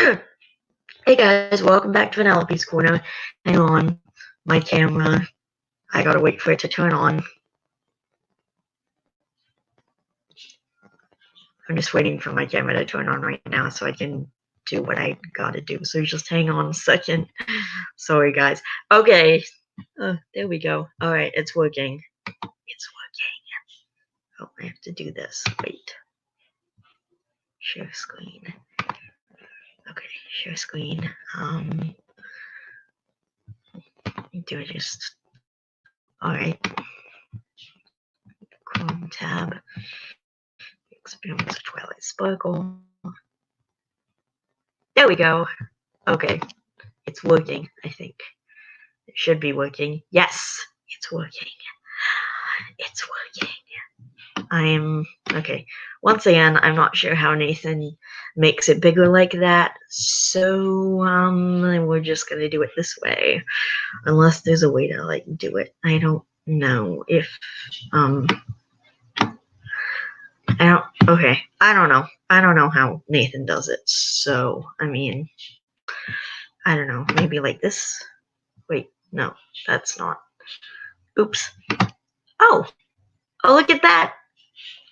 Hey guys, welcome back to Vanellope's Corner. Hang on, my camera. I gotta wait for it to turn on. I'm just waiting for my camera to turn on right now so I can do what I gotta do. So just hang on a second. Sorry guys. Okay. There we go. Alright, it's working. It's working. Oh, I have to do this. Wait. Share screen. Okay, share screen. Do it just. Alright. Chrome tab. Experiments of Twilight Sparkle. There we go. Okay. It's working, I think. It should be working. Yes! It's working. It's working. Okay. Once again, I'm not sure how Nathan makes it bigger like that, so we're just gonna do it this way. Unless there's a way to like do it. I don't know if I don't know. I don't know how Nathan does it. So, I mean, I don't know. Maybe like this? Wait, no, that's not. Oops. Oh, look at that.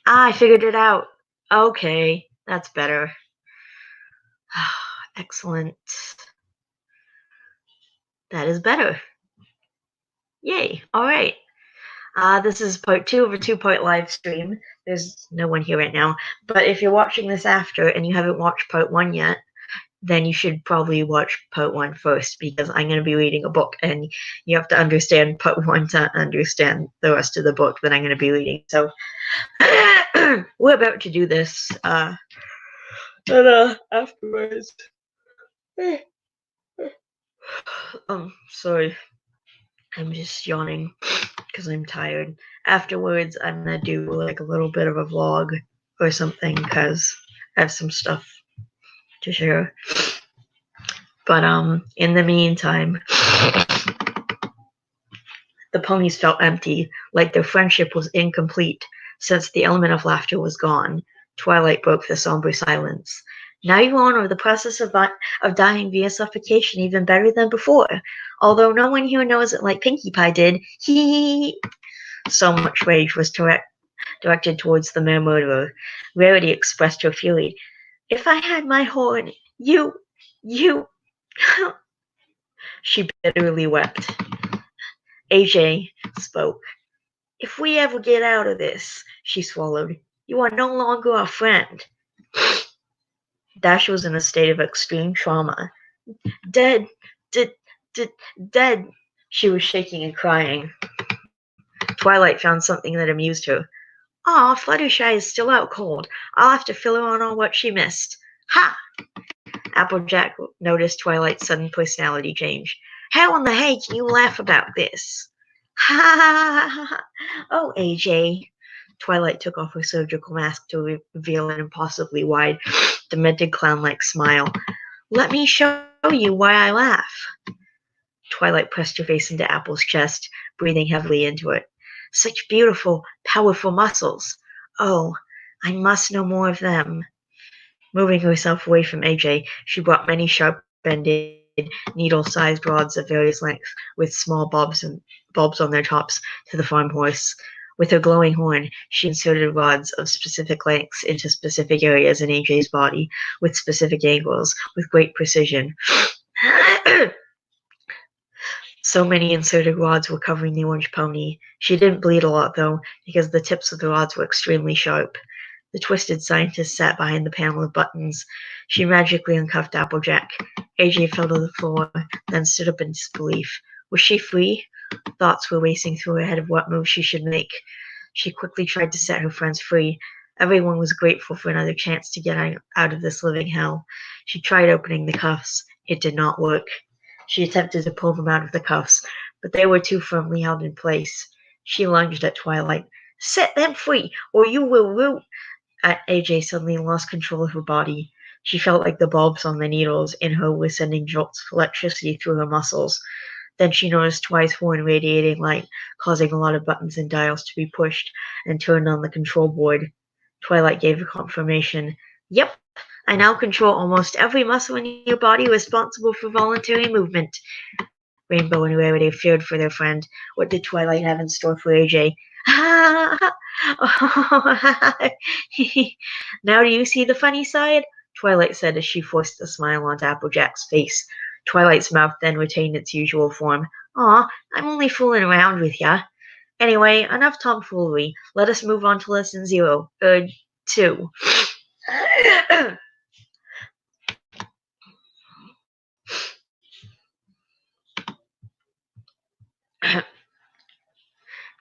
I figured it out. Okay, that's better. Excellent. That is better. Yay. All right. This is part 2 of a 2-part live stream. There's no one here right now. But if you're watching this after and you haven't watched part 1 yet, then you should probably watch part 1 first, because I'm going to be reading a book and you have to understand part 1 to understand the rest of the book that I'm going to be reading. So we're about to do this afterwards. Sorry. I'm just yawning because I'm tired. Afterwards, I'm going to do like a little bit of a vlog or something because I have some stuff to share. But in the meantime, the ponies felt empty, like their friendship was incomplete since the element of laughter was gone. Twilight broke the somber silence. Now you honor the process of dying via suffocation even better than before. Although no one here knows it like Pinkie Pie did. So much rage was directed towards the mere murderer. Rarity expressed her fury. If I had my horn, you... She bitterly wept. AJ spoke. If we ever get out of this, she swallowed, you are no longer our friend. Dash was in a state of extreme trauma. Dead. She was shaking and crying. Twilight found something that amused her. Aw, Fluttershy is still out cold. I'll have to fill her on all what she missed. Ha! Applejack noticed Twilight's sudden personality change. How in the hay can you laugh about this? Ha ha ha ha! Oh, AJ. Twilight took off her surgical mask to reveal an impossibly wide, demented clown-like smile. Let me show you why I laugh. Twilight pressed her face into Apple's chest, breathing heavily into it. Such beautiful, powerful muscles. Oh, I must know more of them. Moving herself away from AJ, she brought many sharp-ended, needle-sized rods of various lengths, with small bulbs on their tops, to the farm horse. With her glowing horn, she inserted rods of specific lengths into specific areas in AJ's body, with specific angles, with great precision. So many inserted rods were covering the orange pony. She didn't bleed a lot, though, because the tips of the rods were extremely sharp. The twisted scientist sat behind the panel of buttons. She magically uncuffed Applejack. AJ fell to the floor, then stood up in disbelief. Was she free? Thoughts were racing through her head of what move she should make. She quickly tried to set her friends free. Everyone was grateful for another chance to get out of this living hell. She tried opening the cuffs. It did not work. She attempted to pull them out of the cuffs, but they were too firmly held in place. She lunged at Twilight. Set them free, or you will root. AJ suddenly lost control of her body. She felt like the bulbs on the needles in her were sending jolts of electricity through her muscles. Then she noticed Twilight's horn radiating light, causing a lot of buttons and dials to be pushed and turned on the control board. Twilight gave a confirmation. Yep, I now control almost every muscle in your body responsible for voluntary movement. Rainbow and Rarity feared for their friend. What did Twilight have in store for AJ? Now do you see the funny side? Twilight said as she forced a smile onto Applejack's face. Twilight's mouth then retained its usual form. Aw, I'm only fooling around with ya. Anyway, enough tomfoolery. Let us move on to lesson 2.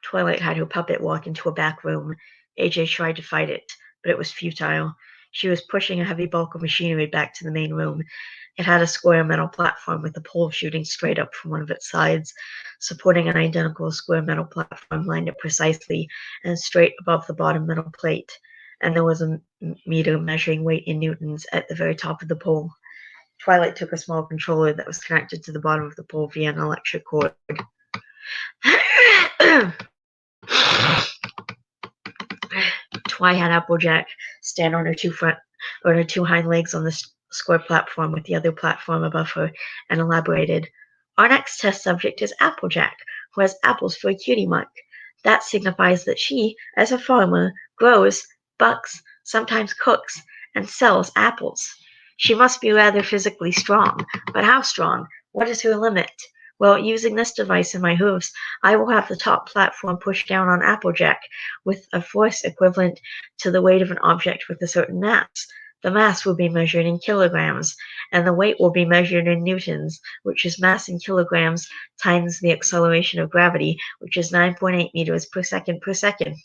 Twilight had her puppet walk into a back room. AJ tried to fight it, but it was futile. She was pushing a heavy bulk of machinery back to the main room. It had a square metal platform with a pole shooting straight up from one of its sides, supporting an identical square metal platform lined up precisely and straight above the bottom metal plate. And there was a meter measuring weight in newtons at the very top of the pole. Twilight took a small controller that was connected to the bottom of the pole via an electric cord. Twi had Applejack stand on her two hind legs on the square platform with the other platform above her, and elaborated. Our next test subject is Applejack, who has apples for a cutie mark. That signifies that she, as a farmer, grows, bucks, sometimes cooks, and sells apples. She must be rather physically strong, but how strong? What is her limit? Well, using this device in my hooves, I will have the top platform pushed down on Applejack with a force equivalent to the weight of an object with a certain mass. The mass will be measured in kilograms, and the weight will be measured in newtons, which is mass in kilograms times the acceleration of gravity, which is 9.8 meters per second per second.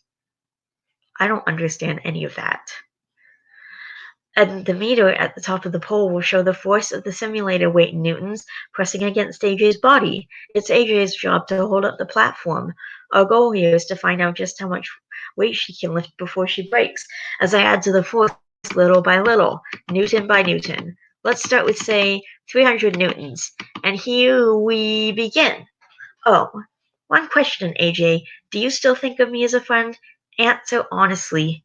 I don't understand any of that. And the meter at the top of the pole will show the force of the simulator weight in newtons pressing against AJ's body. It's AJ's job to hold up the platform. Our goal here is to find out just how much weight she can lift before she breaks, as I add to the force little by little, newton by newton. Let's start with, say, 300 newtons. And here we begin. Oh, one question, AJ. Do you still think of me as a friend? Answer honestly.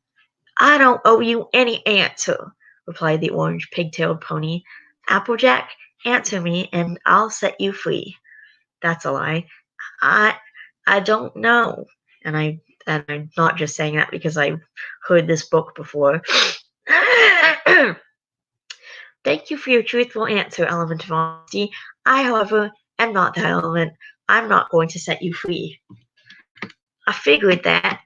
I don't owe you any answer, replied the orange pigtailed pony. Applejack, answer me, and I'll set you free. That's a lie. I don't know. And I'm not just saying that because I heard this book before. Thank you for your truthful answer, Element of Honesty. I, however, am not that element. I'm not going to set you free. I figured that.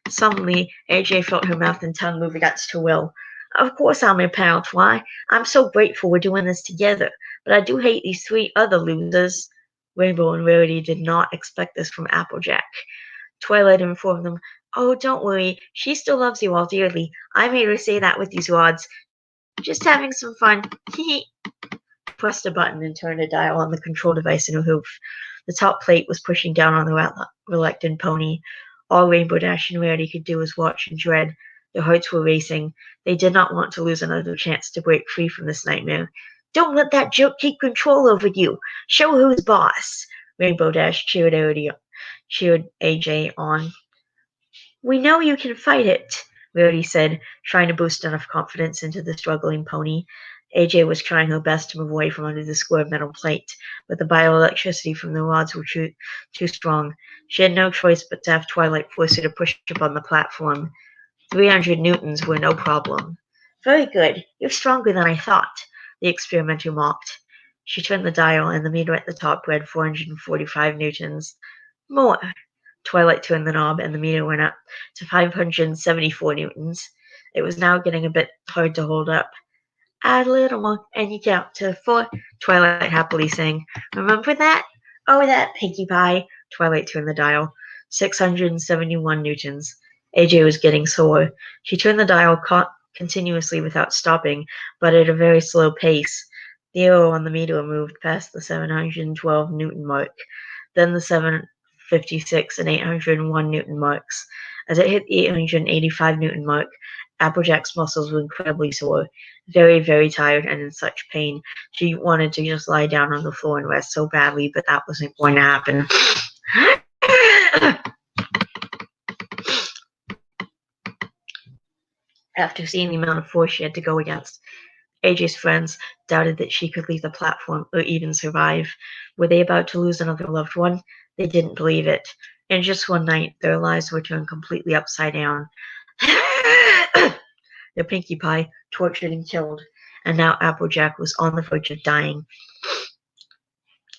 Suddenly, AJ felt her mouth and tongue move against her will. Of course I'm your pal, Twi. I'm so grateful we're doing this together, but I do hate these 3 other losers. Rainbow and Rarity did not expect this from Applejack. Twilight informed them, Oh, don't worry. She still loves you all dearly. I made her say that with these rods. Just having some fun. He pressed a button and turned a dial on the control device in her hoof. The top plate was pushing down on the reluctant pony. All Rainbow Dash and Rarity could do was watch and dread. Their hearts were racing. They did not want to lose another chance to break free from this nightmare. Don't let that jerk keep control over you. Show who's boss. Rainbow Dash cheered AJ on. We know you can fight it, Rarity said, trying to boost enough confidence into the struggling pony. AJ was trying her best to move away from under the square metal plate, but the bioelectricity from the rods were too strong. She had no choice but to have Twilight force her to push up on the platform. 300 newtons were no problem. Very good. You're stronger than I thought, the experimenter mocked. She turned the dial, and the meter at the top read 445 newtons. More. Twilight turned the knob, and the meter went up to 574 newtons. It was now getting a bit hard to hold up. Add a little more, and you count to 4, Twilight happily sang. Remember that? Oh, that Pinkie Pie. Twilight turned the dial. 671 newtons. AJ was getting sore. She turned the dial continuously without stopping, but at a very slow pace. The arrow on the meter moved past the 712 newton mark, then the 756 and 801 newton marks. As it hit the 885 newton mark, Applejack's muscles were incredibly sore, very, very tired, and in such pain. She wanted to just lie down on the floor and rest so badly, but that wasn't going to happen. After seeing the amount of force she had to go against, AJ's friends doubted that she could leave the platform or even survive. Were they about to lose another loved one? They didn't believe it. And just one night, their lives were turned completely upside down. Their Pinkie Pie tortured and killed, and now Applejack was on the verge of dying.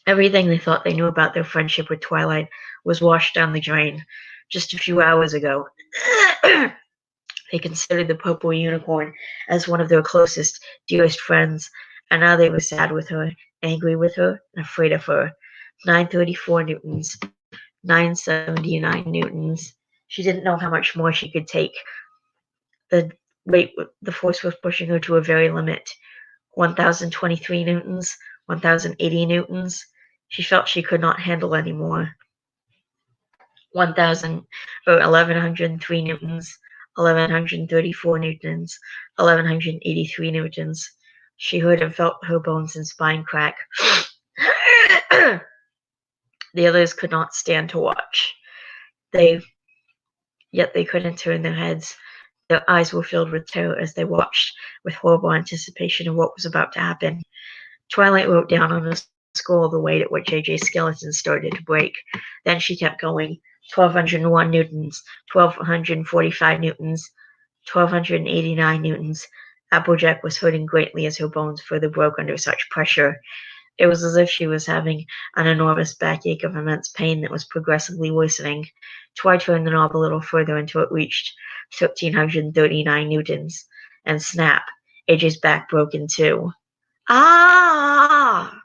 Everything they thought they knew about their friendship with Twilight was washed down the drain. Just a few hours ago, they considered the purple unicorn as one of their closest, dearest friends, and now they were sad with her, angry with her, and afraid of her. 934 newtons, 979 newtons. She didn't know how much more she could take. The force was pushing her to her very limit. 1,023 newtons, 1,080 newtons. She felt she could not handle anymore. 1,103 newtons, 1,134 newtons, 1,183 newtons. She heard and felt her bones and spine crack. The others could not stand to watch. Yet they couldn't turn their heads. Their eyes were filled with terror as they watched with horrible anticipation of what was about to happen. Twilight wrote down on a scroll the weight at which AJ's skeleton started to break. Then she kept going. 1,201 newtons, 1,245 newtons, 1,289 newtons. Applejack was hurting greatly as her bones further broke under such pressure. It was as if she was having an enormous backache of immense pain that was progressively worsening. Twilight turned the knob a little further until it reached 1,339 newtons. And snap, AJ's back broke in two. Ah!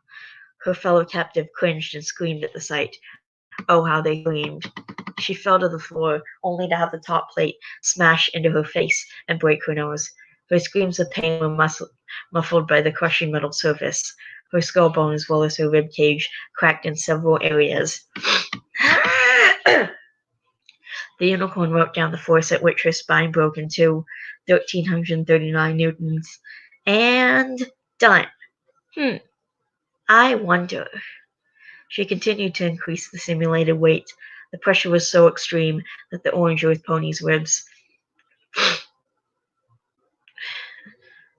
Her fellow captive cringed and screamed at the sight. Oh, how they screamed. She fell to the floor, only to have the top plate smash into her face and break her nose. Her screams of pain were muffled by the crushing metal surface. Her skull bone as well as her rib cage cracked in several areas. The unicorn wrote down the force at which her spine broke in two, 1,339 newtons. And done. I wonder. She continued to increase the simulated weight. The pressure was so extreme that the orange earth pony's ribs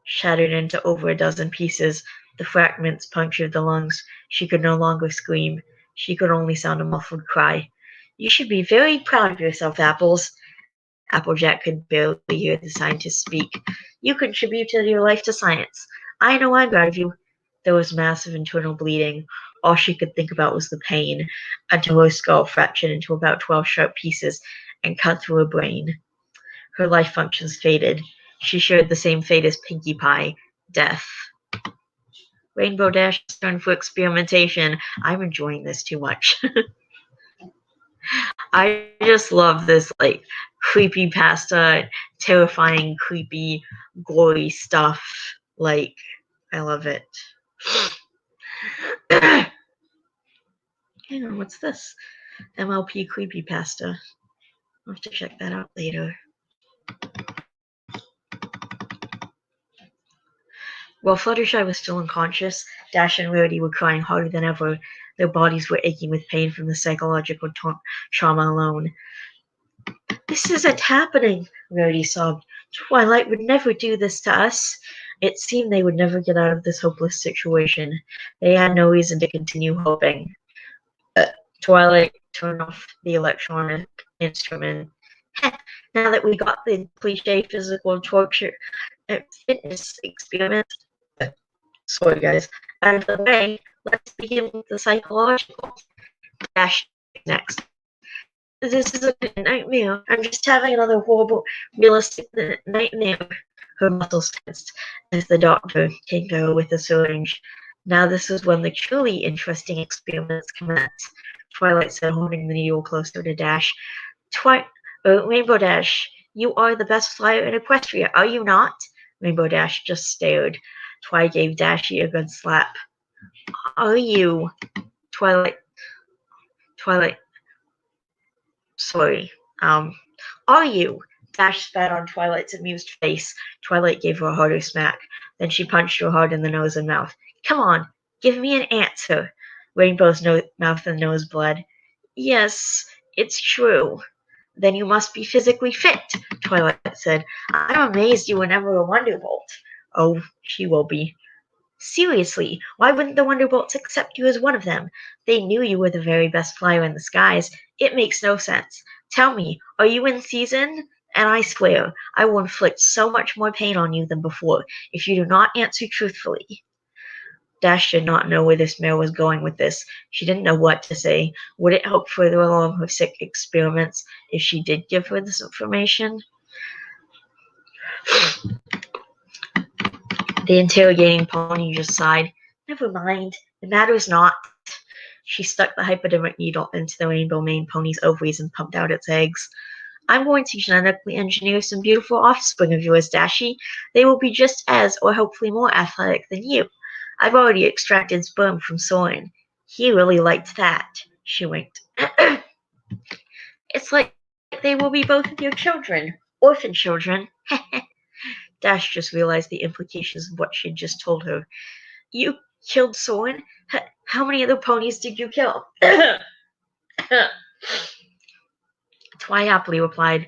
shattered into over a dozen pieces. The fragments punctured the lungs. She could no longer scream. She could only sound a muffled cry. You should be very proud of yourself, Apples. Applejack could barely hear the scientist speak. You contributed your life to science. I know I'm proud of you. There was massive internal bleeding. All she could think about was the pain, until her skull fractured into about 12 sharp pieces and cut through her brain. Her life functions faded. She shared the same fate as Pinkie Pie, death. Rainbow Dash turned for experimentation. I'm enjoying this too much. I just love this, like, creepypasta, terrifying, creepy, gory stuff. Like, I love it. Hang on, what's this? MLP creepypasta. I'll have to check that out later. While Fluttershy was still unconscious, Dash and Rarity were crying harder than ever. Their bodies were aching with pain from the psychological trauma alone. This isn't happening, Rarity sobbed. Twilight would never do this to us. It seemed they would never get out of this hopeless situation. They had no reason to continue hoping. Twilight turned off the electronic instrument. Now that we got the cliche physical torture fitness experiment, sorry guys, out of the way, let's begin with the psychological. Dash next. This is a nightmare. I'm just having another horrible, realistic nightmare. Her muscles tensed as the doctor came to her with a syringe. Now this is when the truly interesting experiments commence, Twilight said, holding the needle closer to Dash. Rainbow Dash, you are the best flyer in Equestria, are you not? Rainbow Dash just stared. Twilight gave Dashy a good slap. Are you? Twilight. Sorry. Are you? Dash spat on Twilight's amused face. Twilight gave her a harder smack. Then she punched her hard in the nose and mouth. Come on, give me an answer. Rainbow's mouth and nose bled. Yes, it's true. Then you must be physically fit, Twilight said. I'm amazed you were never a Wonderbolt. Oh, she will be. Seriously, why wouldn't the Wonderbolts accept you as one of them? They knew you were the very best flyer in the skies. It makes no sense. Tell me, are you in season? And I swear, I will inflict so much more pain on you than before if you do not answer truthfully. Dash did not know where this mare was going with this. She didn't know what to say. Would it help further along her sick experiments if she did give her this information? The interrogating pony just sighed. Never mind. It matters not. She stuck the hypodermic needle into the rainbow maned pony's ovaries and pumped out its eggs. I'm going to genetically engineer some beautiful offspring of yours, Dashy. They will be just as, or hopefully more, athletic than you. I've already extracted sperm from Soren. He really liked that. She winked. It's like they will be both of your children. Orphan children. Dash just realized the implications of what she'd just told her. You killed Soren? How many other ponies did you kill? Twi happily replied,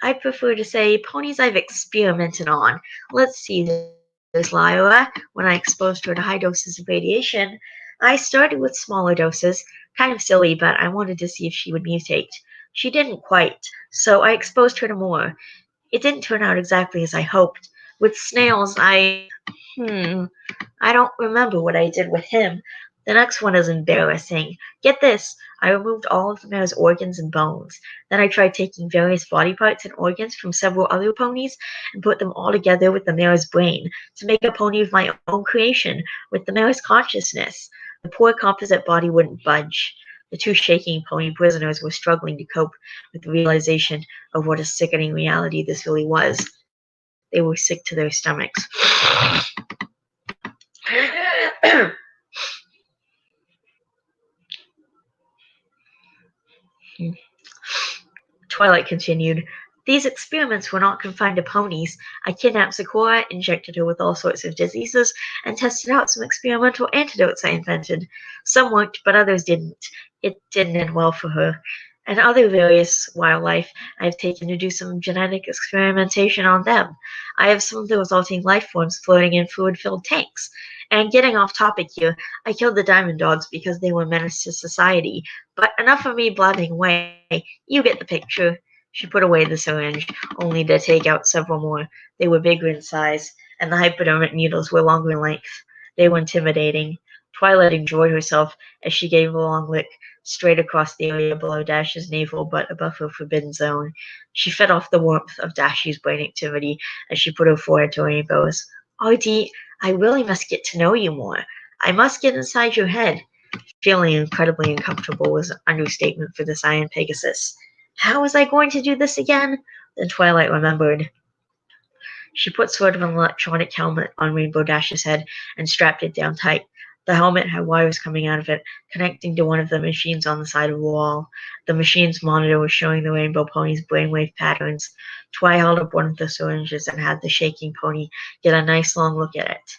I'd prefer to say ponies I've experimented on. Let's see this, Lyra. When I exposed her to high doses of radiation, I started with smaller doses. Kind of silly, but I wanted to see if she would mutate. She didn't quite, so I exposed her to more. It didn't turn out exactly as I hoped. With snails, I don't remember what I did with him. The next one is embarrassing. Get this, I removed all of the mare's organs and bones. Then I tried taking various body parts and organs from several other ponies and put them all together with the mare's brain to make a pony of my own creation with the mare's consciousness. The poor composite body wouldn't budge. The two shaking pony prisoners were struggling to cope with the realization of what a sickening reality this really was. They were sick to their stomachs. Twilight continued. These experiments were not confined to ponies. I kidnapped Sakura, injected her with all sorts of diseases, and tested out some experimental antidotes I invented. Some worked, but others didn't. It didn't end well for her. And other various wildlife I've taken to do some genetic experimentation on them. I have some of the resulting life forms floating in fluid-filled tanks. And getting off topic here, I killed the diamond dogs because they were a menace to society. But enough of me blabbing away. You get the picture. She put away the syringe, only to take out several more. They were bigger in size, and the hypodermic needles were longer in length. They were intimidating. Twilight enjoyed herself as she gave a long lick straight across the area below Dash's navel but above her forbidden zone. She fed off the warmth of Dashy's brain activity as she put her forehead to Rainbow's. Artie, I really must get to know you more. I must get inside your head. Feeling incredibly uncomfortable was an understatement for the Cyan Pegasus. How was I going to do this again? Then Twilight remembered. She put sort of an electronic helmet on Rainbow Dash's head and strapped it down tight. The helmet had wires coming out of it, connecting to one of the machines on the side of the wall. The machine's monitor was showing the Rainbow Pony's brainwave patterns. Twi held up one of the syringes and had the shaking pony get a nice long look at it.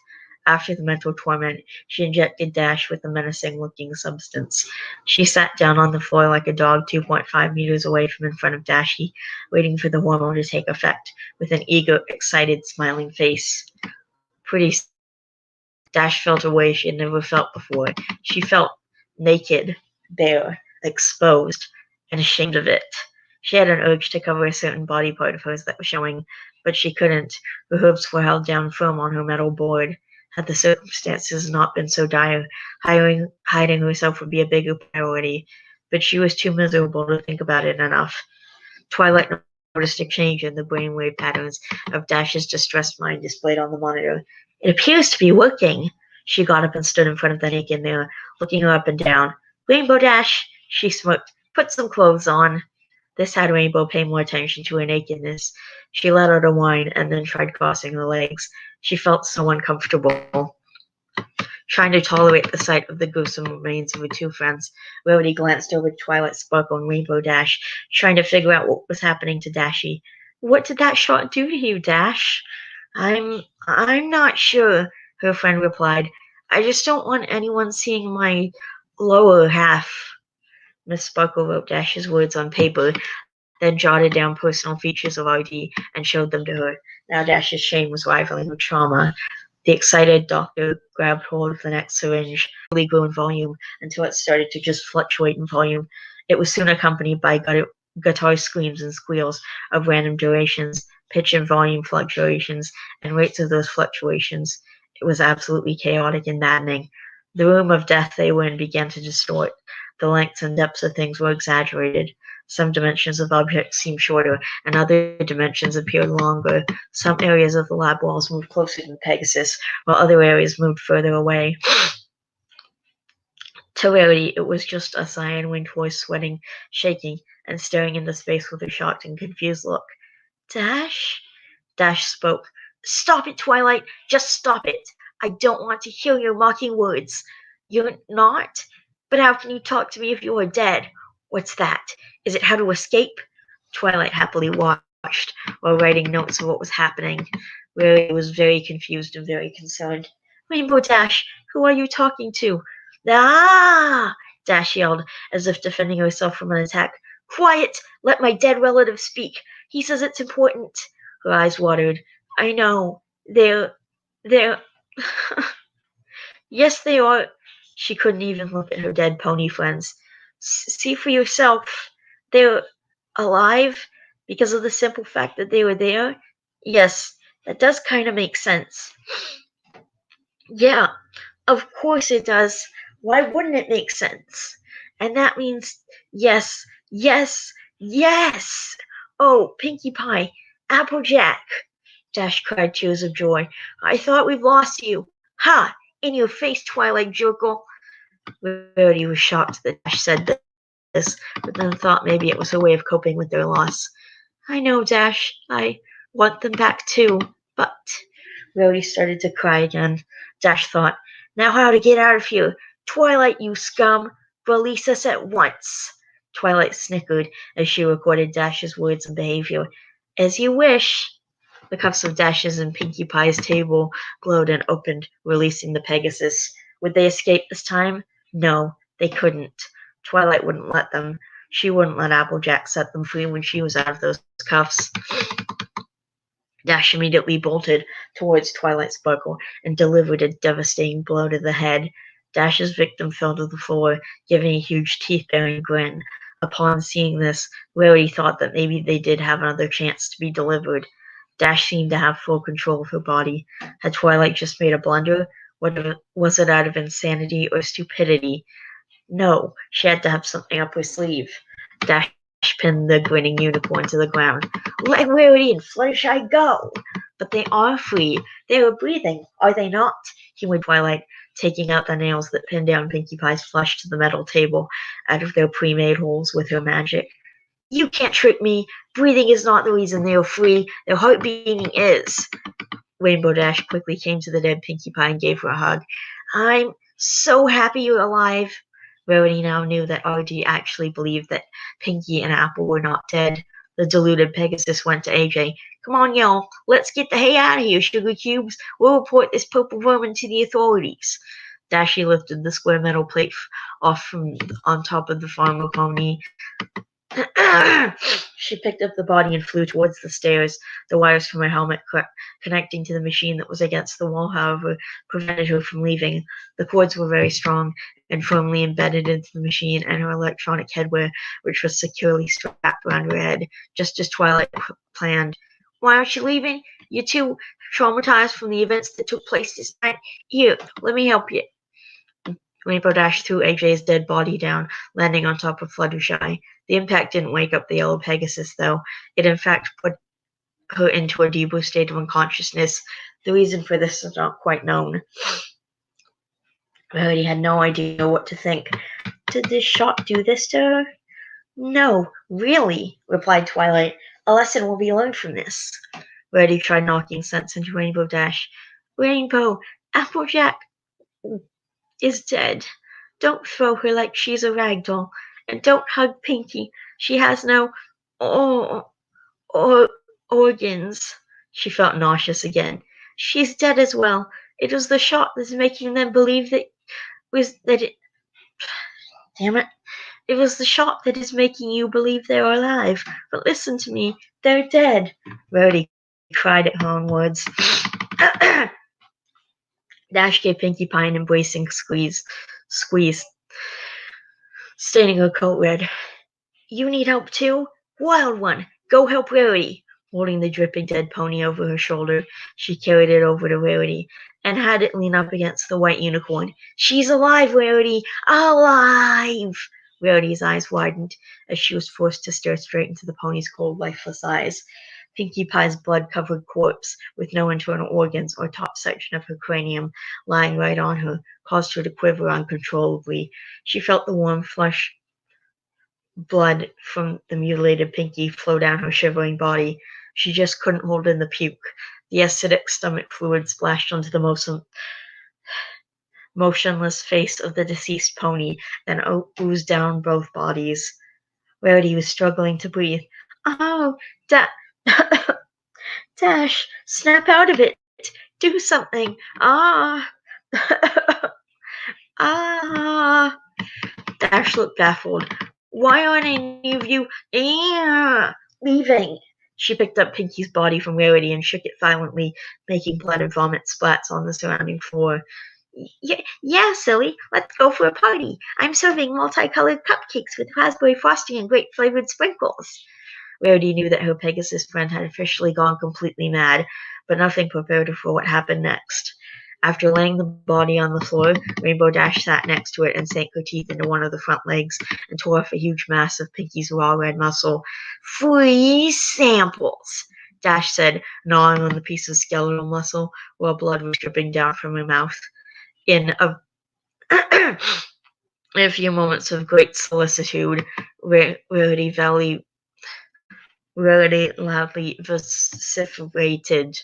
After the mental torment, she injected Dash with the menacing-looking substance. She sat down on the floor like a dog 2.5 meters away from in front of Dashy, waiting for the hormone to take effect, with an eager, excited, smiling face. Pretty Dash felt a way she had never felt before. She felt naked, bare, exposed, and ashamed of it. She had an urge to cover a certain body part of hers that was showing, but she couldn't. Her hooves were held down firm on her metal board. Had the circumstances not been so dire, hiding herself would be a bigger priority, but she was too miserable to think about it enough. Twilight noticed a change in the brainwave patterns of Dash's distressed mind displayed on the monitor. It appears to be working. She got up and stood in front of the naked mirror, looking her up and down. Rainbow Dash, she smirked. Put some clothes on. This had Rainbow pay more attention to her nakedness. She let out a whine and then tried crossing her legs. She felt so uncomfortable. Trying to tolerate the sight of the gruesome remains of her two friends, Rarity glanced over to Twilight Sparkle and Rainbow Dash, trying to figure out what was happening to Dashy. What did that shot do to you, Dash? I'm not sure, her friend replied. I just don't want anyone seeing my lower half. Miss Sparkle wrote Dash's words on paper. then jotted down personal features of RD and showed them to her. Now Dash's shame was rivaling her trauma. The excited doctor grabbed hold of the next syringe, slowly grew in volume until it started to just fluctuate in volume. It was soon accompanied by guitar screams and squeals of random durations, pitch and volume fluctuations, and rates of those fluctuations. It was absolutely chaotic and maddening. The room of death they were in began to distort. The lengths and depths of things were exaggerated. Some dimensions of objects seemed shorter, and other dimensions appeared longer. Some areas of the lab walls moved closer to the Pegasus, while other areas moved further away. To Rarity, it was just a cyan winged voice, sweating, shaking, and staring into space with a shocked and confused look. Dash? Dash spoke. Stop it, Twilight! Just stop it! I don't want to hear your mocking words. You're not? But how can you talk to me if you are dead? What's that? Is it how to escape? Twilight happily watched while writing notes of what was happening. Rarity was very confused and very concerned. Rainbow Dash, who are you talking to? Ah! Dash yelled, as if defending herself from an attack. Quiet! Let my dead relative speak. He says it's important. Her eyes watered. I know. They're... Yes, they are. She couldn't even look at her dead pony friends. See for yourself. They're alive because of the simple fact that they were there? Yes, that does kind of make sense. Yeah, of course it does. Why wouldn't it make sense? And that means yes, yes, yes! Oh, Pinkie Pie, Applejack! Dash cried tears of joy. I thought we'd lost you. Ha! In your face, Twilight Jerkle! Rarity was shocked that Dash said this, but then thought maybe it was her way of coping with their loss. I know, Dash. I want them back too, but... Rarity started to cry again. Dash thought, now how to get out of here? Twilight, you scum! Release us at once! Twilight snickered as she recorded Dash's words and behavior. As you wish. The cuffs of Dash's and Pinkie Pie's table glowed and opened, releasing the Pegasus. Would they escape this time? No, they couldn't. Twilight wouldn't let them. She wouldn't let Applejack set them free when she was out of those cuffs. Dash immediately bolted towards Twilight Sparkle and delivered a devastating blow to the head. Dash's victim fell to the floor, giving a huge teeth-baring grin. Upon seeing this, Rarity thought that maybe they did have another chance to be delivered. Dash seemed to have full control of her body. Had Twilight just made a blunder? Was it out of insanity or stupidity? No, she had to have something up her sleeve. Dash pinned the grinning unicorn to the ground. Let Rarity and Fluttershy go! But they are free. They are breathing, are they not? Humoured Twilight, taking out the nails that pinned down Pinkie Pie's flesh to the metal table out of their pre-made holes with her magic. You can't trick me. Breathing is not the reason they are free. Their heart beating is. Rainbow Dash quickly came to the dead Pinkie Pie and gave her a hug. I'm so happy you're alive. Rarity now knew that RD actually believed that Pinkie and Apple were not dead. The deluded Pegasus went to AJ. Come on, y'all. Let's get the hay out of here, Sugar Cubes. We'll report this purple vermin to the authorities. Dashy lifted the square metal plate off from on top of the farmer pony. She picked up the body and flew towards the stairs. The wires from her helmet connecting to the machine that was against the wall, however, prevented her from leaving. The cords were very strong and firmly embedded into the machine and her electronic headwear, which was securely strapped around her head, just as Twilight planned. Why aren't you leaving? You're too traumatized from the events that took place this night. Here, let me help you. Rainbow Dash threw AJ's dead body down, landing on top of Fluttershy. The impact didn't wake up the yellow Pegasus, though. It in fact put her into a deeper state of unconsciousness. The reason for this is not quite known. Rarity had no idea what to think. Did this shot do this to her? No, really, replied Twilight. A lesson will be learned from this. Rarity tried knocking sense into Rainbow Dash. Rainbow, Applejack is dead. Don't throw her like she's a rag doll. And don't hug Pinkie. She has no organs. She felt nauseous again. She's dead as well. It was the shot that's making them believe that it. Damn it. It was the shock that is making you believe they're alive. But listen to me, they're dead. Rarity cried at her own words. Dash gave Pinkie Pie an embracing squeeze, staining her coat red. You need help too? Wild one, go help Rarity. Holding the dripping dead pony over her shoulder, she carried it over to Rarity and had it lean up against the white unicorn. She's alive, Rarity! Alive! Rarity's eyes widened as she was forced to stare straight into the pony's cold, lifeless eyes. Pinkie Pie's blood-covered corpse, with no internal organs or top section of her cranium lying right on her, caused her to quiver uncontrollably. She felt the warm flesh blood from the mutilated Pinkie flow down her shivering body. She just couldn't hold in the puke. The acidic stomach fluid splashed onto the motionless face of the deceased pony, then oozed down both bodies. Rarity was struggling to breathe. Oh, Dash, snap out of it. Do something. Ah. Ah. Dash looked baffled. Why aren't any of you leaving? She picked up Pinkie's body from Rarity and shook it violently, making blood and vomit splats on the surrounding floor. Yeah, silly. Let's go for a party. I'm serving multicolored cupcakes with raspberry frosting and grape-flavored sprinkles. Rarity knew that her Pegasus friend had officially gone completely mad, but nothing prepared her for what happened next. After laying the body on the floor, Rainbow Dash sat next to it and sank her teeth into one of the front legs and tore off a huge mass of Pinkie's raw red muscle. Free samples, Dash said, gnawing on the piece of skeletal muscle while blood was dripping down from her mouth. In a few moments of great solicitude, Rarity loudly vociferated.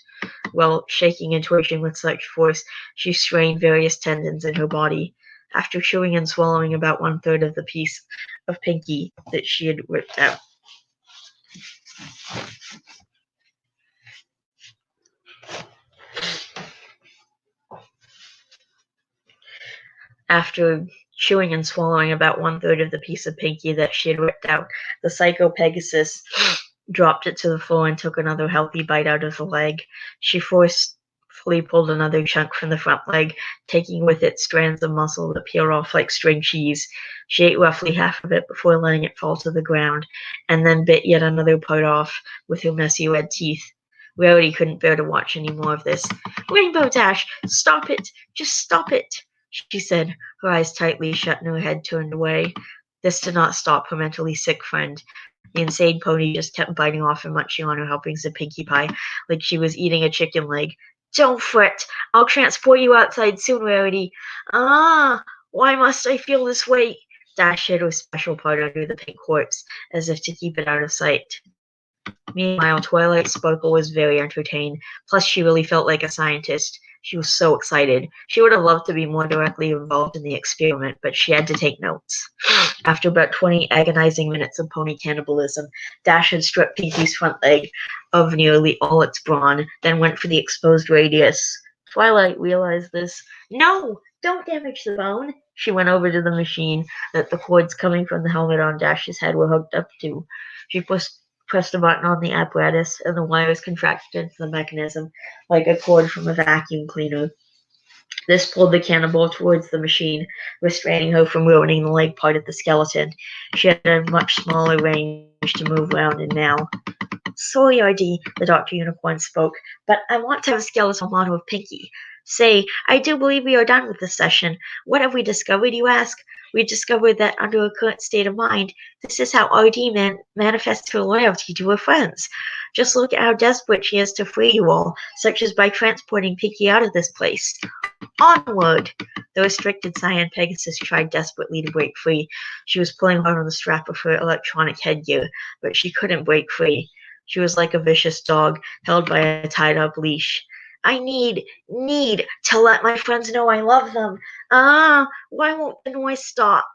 While shaking and twitching with such force, she strained various tendons in her body. After chewing and swallowing about 1/3 of the piece of Pinkie that she had ripped out. After chewing and swallowing about 1/3 of the piece of Pinkie that she had ripped out, the Psycho Pegasus dropped it to the floor and took another healthy bite out of the leg. She forcefully pulled another chunk from the front leg, taking with it strands of muscle that peeled off like string cheese. She ate roughly half of it before letting it fall to the ground, and then bit yet another part off with her messy red teeth. Rarity couldn't bear to watch any more of this. Rainbow Dash, stop it! Just stop it! She said, her eyes tightly shut and her head turned away. This did not stop her mentally sick friend. The insane pony just kept biting off and munching on her helpings of Pinkie Pie like she was eating a chicken leg. Don't fret. I'll transport you outside soon, Rarity. Ah, why must I feel this way? Dash hid her special part under the pink corpse, as if to keep it out of sight. Meanwhile, Twilight Sparkle was very entertained. Plus, she really felt like a scientist. She was so excited. She would have loved to be more directly involved in the experiment, but she had to take notes. After about 20 agonizing minutes of pony cannibalism, Dash had stripped Pinkie's front leg of nearly all its brawn, then went for the exposed radius. Twilight realized this. No, don't damage the bone. She went over to the machine that the cords coming from the helmet on Dash's head were hooked up to. She pressed a button on the apparatus, and the wires contracted into the mechanism like a cord from a vacuum cleaner. This pulled the cannibal towards the machine, restraining her from ruining the leg part of the skeleton. She had a much smaller range to move around in now. Sorry, RD, the Dr. Unicorn spoke, but I want to have a skeletal model of Pinkie. Say, I do believe we are done with this session. What have we discovered, you ask? We discovered that under her current state of mind, this is how RD manifests her loyalty to her friends. Just look at how desperate she is to free you all, such as by transporting Pinkie out of this place. Onward! The restricted cyan Pegasus tried desperately to break free. She was pulling hard on the strap of her electronic headgear, but she couldn't break free. She was like a vicious dog held by a tied-up leash. I need to let my friends know I love them. Why won't the noise stop?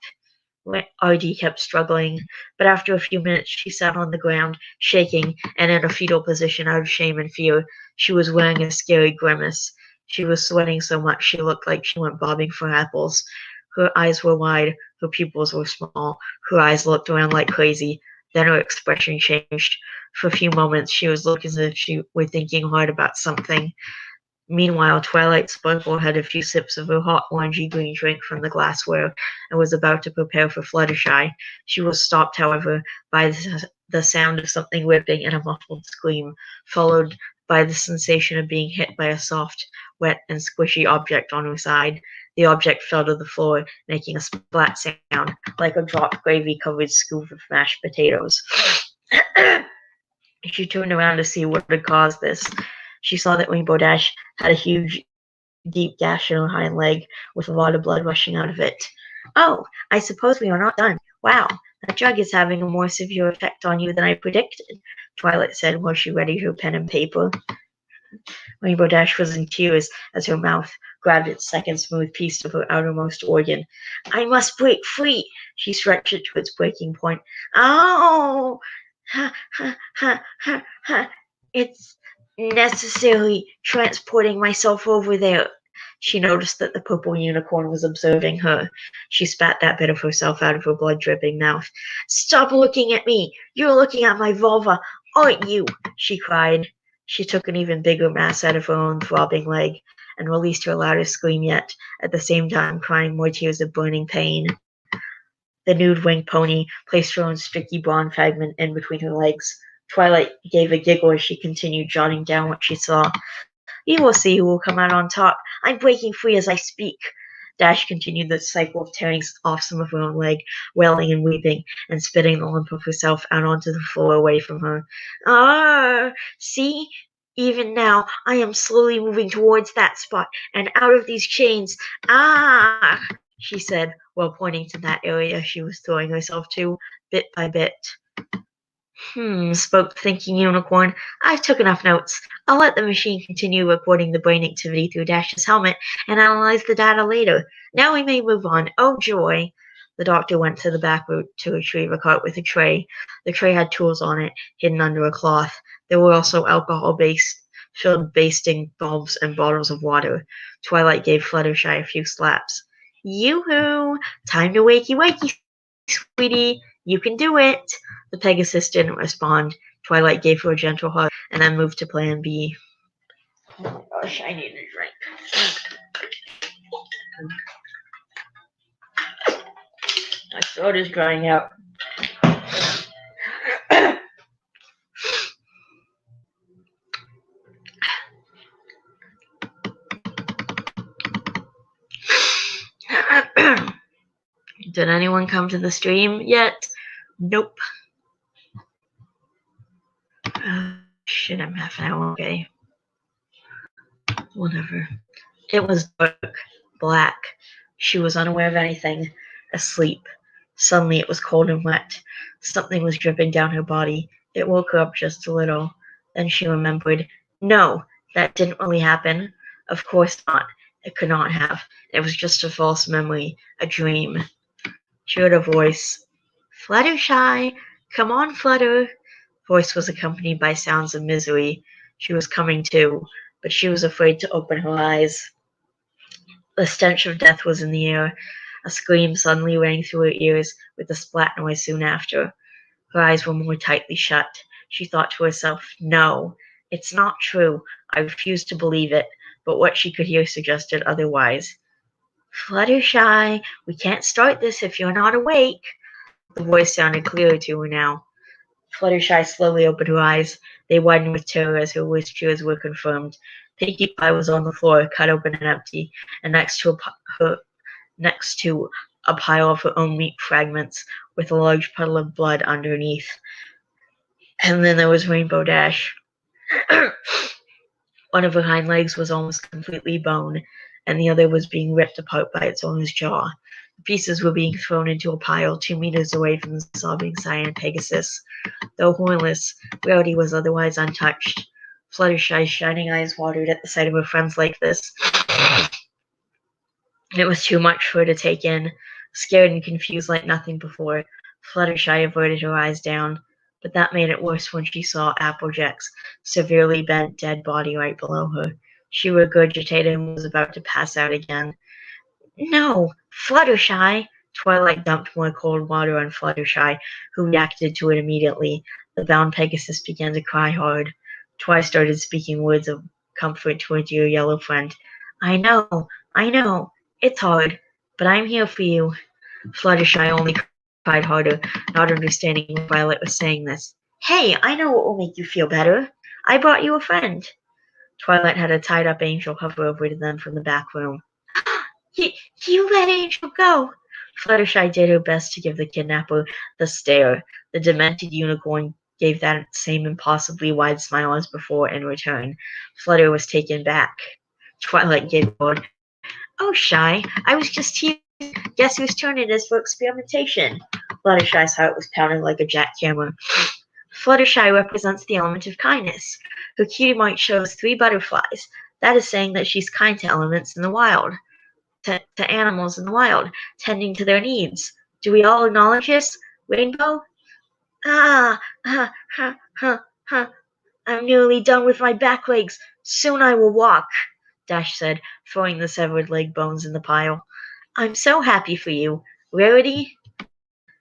RD kept struggling, but after a few minutes she sat on the ground, shaking and in a fetal position out of shame and fear. She was wearing a scary grimace. She was sweating so much she looked like she went bobbing for apples. Her eyes were wide, her pupils were small, her eyes looked around like crazy. Then her expression changed. For a few moments she was looking as if she were thinking hard about something. Meanwhile, Twilight Sparkle had a few sips of her hot orangey green drink from the glassware and was about to prepare for Fluttershy. She was stopped, however, by the sound of something ripping and a muffled scream, followed by the sensation of being hit by a soft, wet, and squishy object on her side. The object fell to the floor, making a splat sound, like a dropped gravy-covered scoop of mashed potatoes. She turned around to see what had caused this. She saw that Rainbow Dash had a huge, deep gash in her hind leg, with a lot of blood rushing out of it. "Oh, I suppose we are not done. Wow, that drug is having a more severe effect on you than I predicted," Twilight said while she readied her pen and paper. Rainbow Dash was in tears as her mouth grabbed its second smooth piece of her outermost organ. "I must break free!" She stretched it to its breaking point. "Oh! Ha, ha, ha, ha, ha. It's necessarily transporting myself over there." She noticed that the purple unicorn was observing her. She spat that bit of herself out of her blood-dripping mouth. "Stop looking at me! You're looking at my vulva, aren't you?" she cried. She took an even bigger mass out of her own throbbing leg and released her loudest scream yet, at the same time crying more tears of burning pain. The nude winged pony placed her own sticky blonde fragment in between her legs. Twilight gave a giggle as she continued jotting down what she saw. "You will see who will come out on top. I'm breaking free as I speak." Dash continued the cycle of tearing off some of her own leg, wailing and weeping, and spitting the lump of herself out onto the floor away from her. "Ah, see? Even now, I am slowly moving towards that spot, and out of these chains. Ah!" she said, while pointing to that area she was throwing herself to, bit by bit. Spoke the thinking unicorn. "I took enough notes. I'll let the machine continue recording the brain activity through Dash's helmet and analyze the data later. Now we may move on. Oh, joy!" The doctor went to the back room to retrieve a cart with a tray. The tray had tools on it, hidden under a cloth. There were also alcohol-filled basting bulbs and bottles of water. Twilight gave Fluttershy a few slaps. "Yoo-hoo! Time to wakey, sweetie. You can do it." The Pegasus didn't respond. Twilight gave her a gentle hug and then moved to plan B. Oh my gosh, I need a drink. My throat is drying out. Did anyone come to the stream yet? Nope. Shit, I'm half an hour away. Whatever. It was dark, black. She was unaware of anything, asleep. Suddenly it was cold and wet. Something was dripping down her body. It woke her up just a little. Then she remembered. No, that didn't really happen. Of course not. It could not have. It was just a false memory, a dream. She heard a voice. "Fluttershy! Come on, Flutter!" Voice was accompanied by sounds of misery. She was coming to, but she was afraid to open her eyes. The stench of death was in the air. A scream suddenly rang through her ears, with a splat noise soon after. Her eyes were more tightly shut. She thought to herself, "No, it's not true. I refuse to believe it." But what she could hear suggested otherwise. "Fluttershy, we can't start this if you're not awake." The voice sounded clearer to her now. Fluttershy slowly opened her eyes. They widened with terror as her worst fears were confirmed. Pinkie Pie was on the floor, cut open and empty, and next to a pile of her own meat fragments, with a large puddle of blood underneath. And then there was Rainbow Dash. One of her hind legs was almost completely bone, and the other was being ripped apart by its owner's jaw. The pieces were being thrown into a pile 2 meters away from the sobbing Cyan Pegasus. Though hornless, Rarity was otherwise untouched. Fluttershy's shining eyes watered at the sight of her friends like this. It was too much for her to take in. Scared and confused like nothing before, Fluttershy averted her eyes down, but that made it worse when she saw Applejack's severely bent dead body right below her. She regurgitated and was about to pass out again No, Fluttershy! Twilight dumped more cold water on Fluttershy, who reacted to it immediately. The bound Pegasus began to cry hard. Twi started speaking words of comfort to her dear yellow friend. I know, it's hard, but I'm here for you. Fluttershy only cried harder, not understanding why Violet was saying this. Hey, I know what will make you feel better. I brought you a friend. Twilight had a tied-up angel hover over to them from the back room. You, you let Angel go! Fluttershy did her best to give the kidnapper the stare. The demented unicorn gave that same impossibly wide smile as before in return. Flutter was taken back. Twilight giggled. Oh, Shy, I was just teasing. Guess whose turn it is for experimentation? Fluttershy's heart was pounding like a jackhammer. Fluttershy represents the element of kindness. Her cutie mark shows 3 butterflies. That is saying that she's kind to elements in the wild. To animals in the wild, tending to their needs. Do we all acknowledge this? Rainbow? Ah, ha, ha, ha, ha. I'm nearly done with my back legs. Soon I will walk, Dash said, throwing the severed leg bones in the pile. I'm so happy for you. Rarity?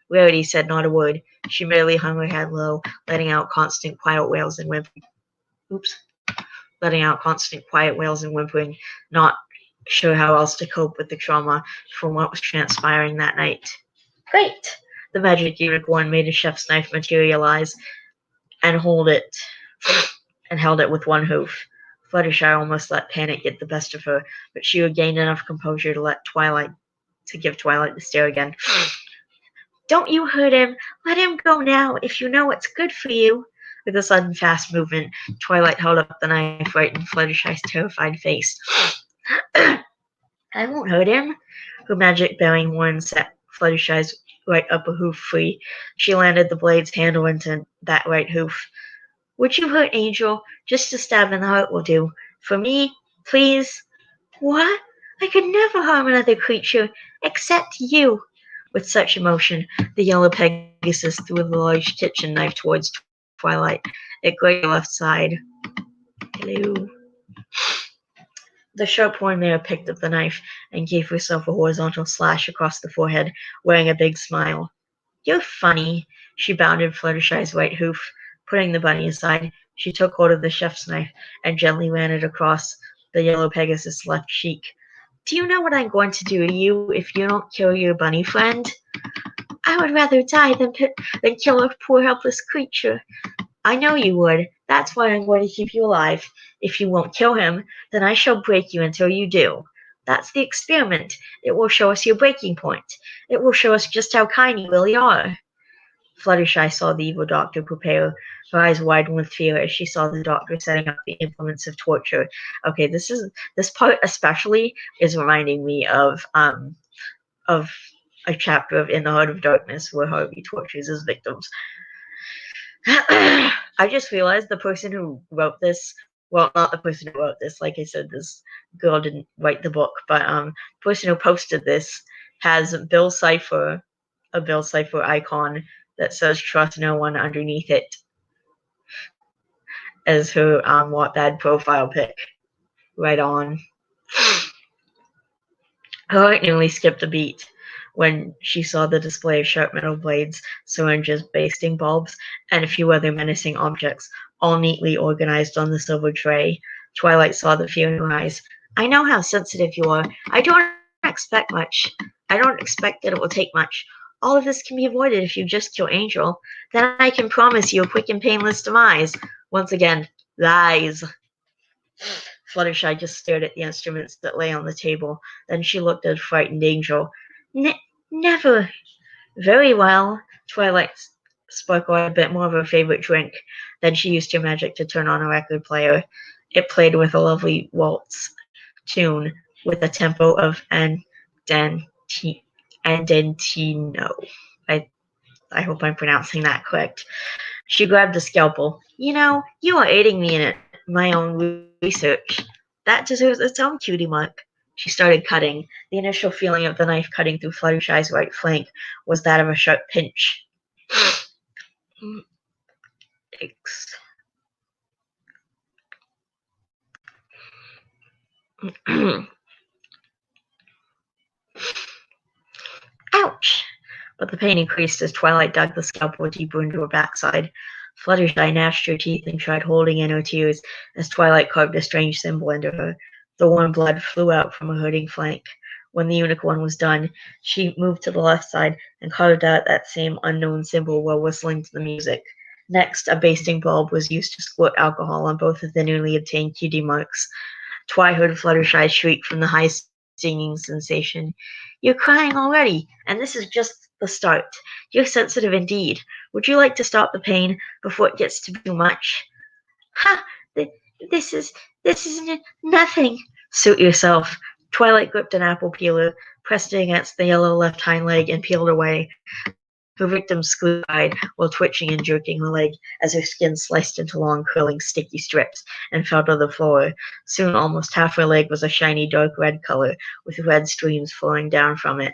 Rarity said not a word. She merely hung her head low, letting out constant quiet wails and whimpering. Oops. Letting out constant quiet wails and whimpering, not sure how else to cope with the trauma from what was transpiring that night. Great! The magic unicorn made a chef's knife materialize and held it with one hoof. Fluttershy almost let panic get the best of her, but she regained enough composure to give Twilight the stare again. Don't you hurt him. Let him go now, if you know what's good for you. With a sudden fast movement, Twilight held up the knife right in Fluttershy's terrified face. I won't hurt him. Her magic bearing horn set Fluttershy's right upper hoof free. She landed the blade's handle into that right hoof. Would you hurt Angel? Just a stab in the heart will do. For me, please. What? I could never harm another creature, except you. With such emotion, the yellow Pegasus threw the large kitchen knife towards Twilight. It grated her left side. Hello. The sharp horn mare picked up the knife and gave herself a horizontal slash across the forehead, wearing a big smile. You're funny. She bounded Fluttershy's right hoof. Putting the bunny aside, she took hold of the chef's knife and gently ran it across the yellow Pegasus' left cheek. Do you know what I'm going to do to you if you don't kill your bunny friend? I would rather die than kill a poor helpless creature. I know you would. That's why I'm going to keep you alive. If you won't kill him, then I shall break you until you do. That's the experiment. It will show us your breaking point. It will show us just how kind you really are. Fluttershy saw the evil doctor prepare. Her eyes widened with fear as she saw the doctor setting up the implements of torture. Okay, this part especially is reminding me of a chapter of In the Heart of Darkness where Harvey tortures his victims. I just realized the person who wrote this, well, not the person who wrote this, like I said, this girl didn't write the book, but the person who posted this has a Bill Cipher icon that says trust no one underneath it as her Wattpad profile pic. Right on. Her heart nearly skipped a beat when she saw the display of sharp metal blades, syringes, basting bulbs, and a few other menacing objects, all neatly organized on the silver tray. Twilight saw the fear in her eyes. I know how sensitive you are. I don't expect much. I don't expect that it will take much. All of this can be avoided if you just kill Angel. Then I can promise you a quick and painless demise. Once again, lies. Fluttershy just stared at the instruments that lay on the table. Then she looked at a frightened Angel. Never. Very well. Twilight sparkled a bit more of her favorite drink. Then she used her magic to turn on a record player. It played with a lovely waltz tune with a tempo of Andantino. I hope I'm pronouncing that correct. She grabbed a scalpel. You know, you are aiding me in my own research. That deserves its own cutie mark. She started cutting. The initial feeling of the knife cutting through Fluttershy's right flank was that of a sharp pinch. but the pain increased as Twilight dug the scalpel deeper into her backside. Fluttershy gnashed her teeth and tried holding in her tears as Twilight carved a strange symbol into her. The warm blood flew out from her hurting flank. When the unicorn was done, she moved to the left side and carved out that same unknown symbol while whistling to the music. Next, a basting bulb was used to squirt alcohol on both of the newly obtained cutie marks. Twi heard Fluttershy shriek from the high stinging sensation. "You're crying already, and this is just the start. You're sensitive indeed. Would you like to stop the pain before it gets to be too much?" "Ha! This is nothing." "Suit yourself." Twilight gripped an apple peeler, pressed it against the yellow left hind leg, and peeled away. Her victim cried while twitching and jerking her leg as her skin sliced into long, curling, sticky strips and fell to the floor. Soon almost half her leg was a shiny dark red color, with red streams flowing down from it.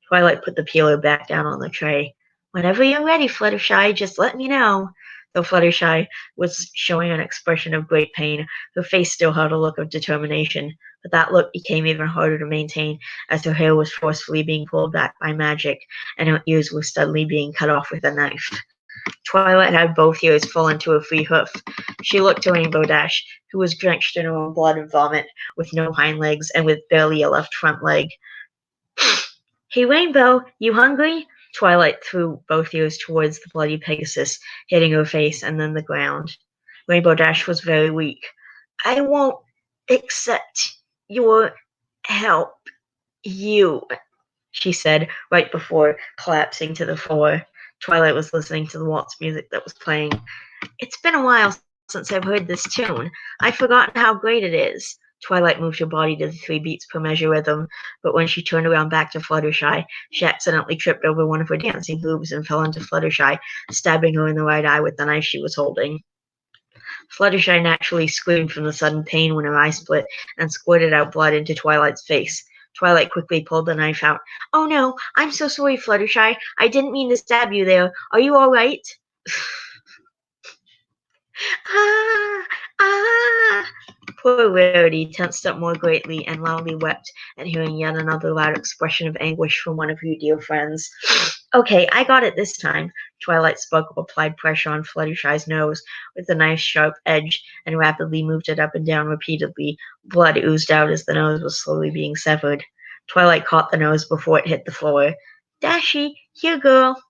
Twilight put the peeler back down on the tray. "Whenever you're ready, Fluttershy, just let me know." Though Fluttershy was showing an expression of great pain, her face still held a look of determination. But that look became even harder to maintain as her hair was forcefully being pulled back by magic, and her ears were steadily being cut off with a knife. Twilight had both ears full into her free hoof. She looked to Rainbow Dash, who was drenched in her own blood and vomit, with no hind legs and with barely a left front leg. "Hey, Rainbow, you hungry?" Twilight threw both ears towards the bloody Pegasus, hitting her face and then the ground. Rainbow Dash was very weak. "I won't accept your help, you," she said, right before collapsing to the floor. Twilight was listening to the waltz music that was playing. "It's been a while since I've heard this tune. I've forgotten how great it is." Twilight moved her body to the 3 beats per measure rhythm, but when she turned around back to Fluttershy, she accidentally tripped over one of her dancing hooves and fell into Fluttershy, stabbing her in the right eye with the knife she was holding. Fluttershy naturally screamed from the sudden pain when her eye split and squirted out blood into Twilight's face. Twilight quickly pulled the knife out. "Oh no, I'm so sorry, Fluttershy. I didn't mean to stab you there. Are you all right?" "Ah! Ah!" Poor Rarity tensed up more greatly and loudly wept at hearing yet another loud expression of anguish from one of her dear friends. "Okay, I got it this time." Twilight Sparkle applied pressure on Fluttershy's nose with the knife's sharp edge and rapidly moved it up and down repeatedly. Blood oozed out as the nose was slowly being severed. Twilight caught the nose before it hit the floor. "Dashy, here, girl."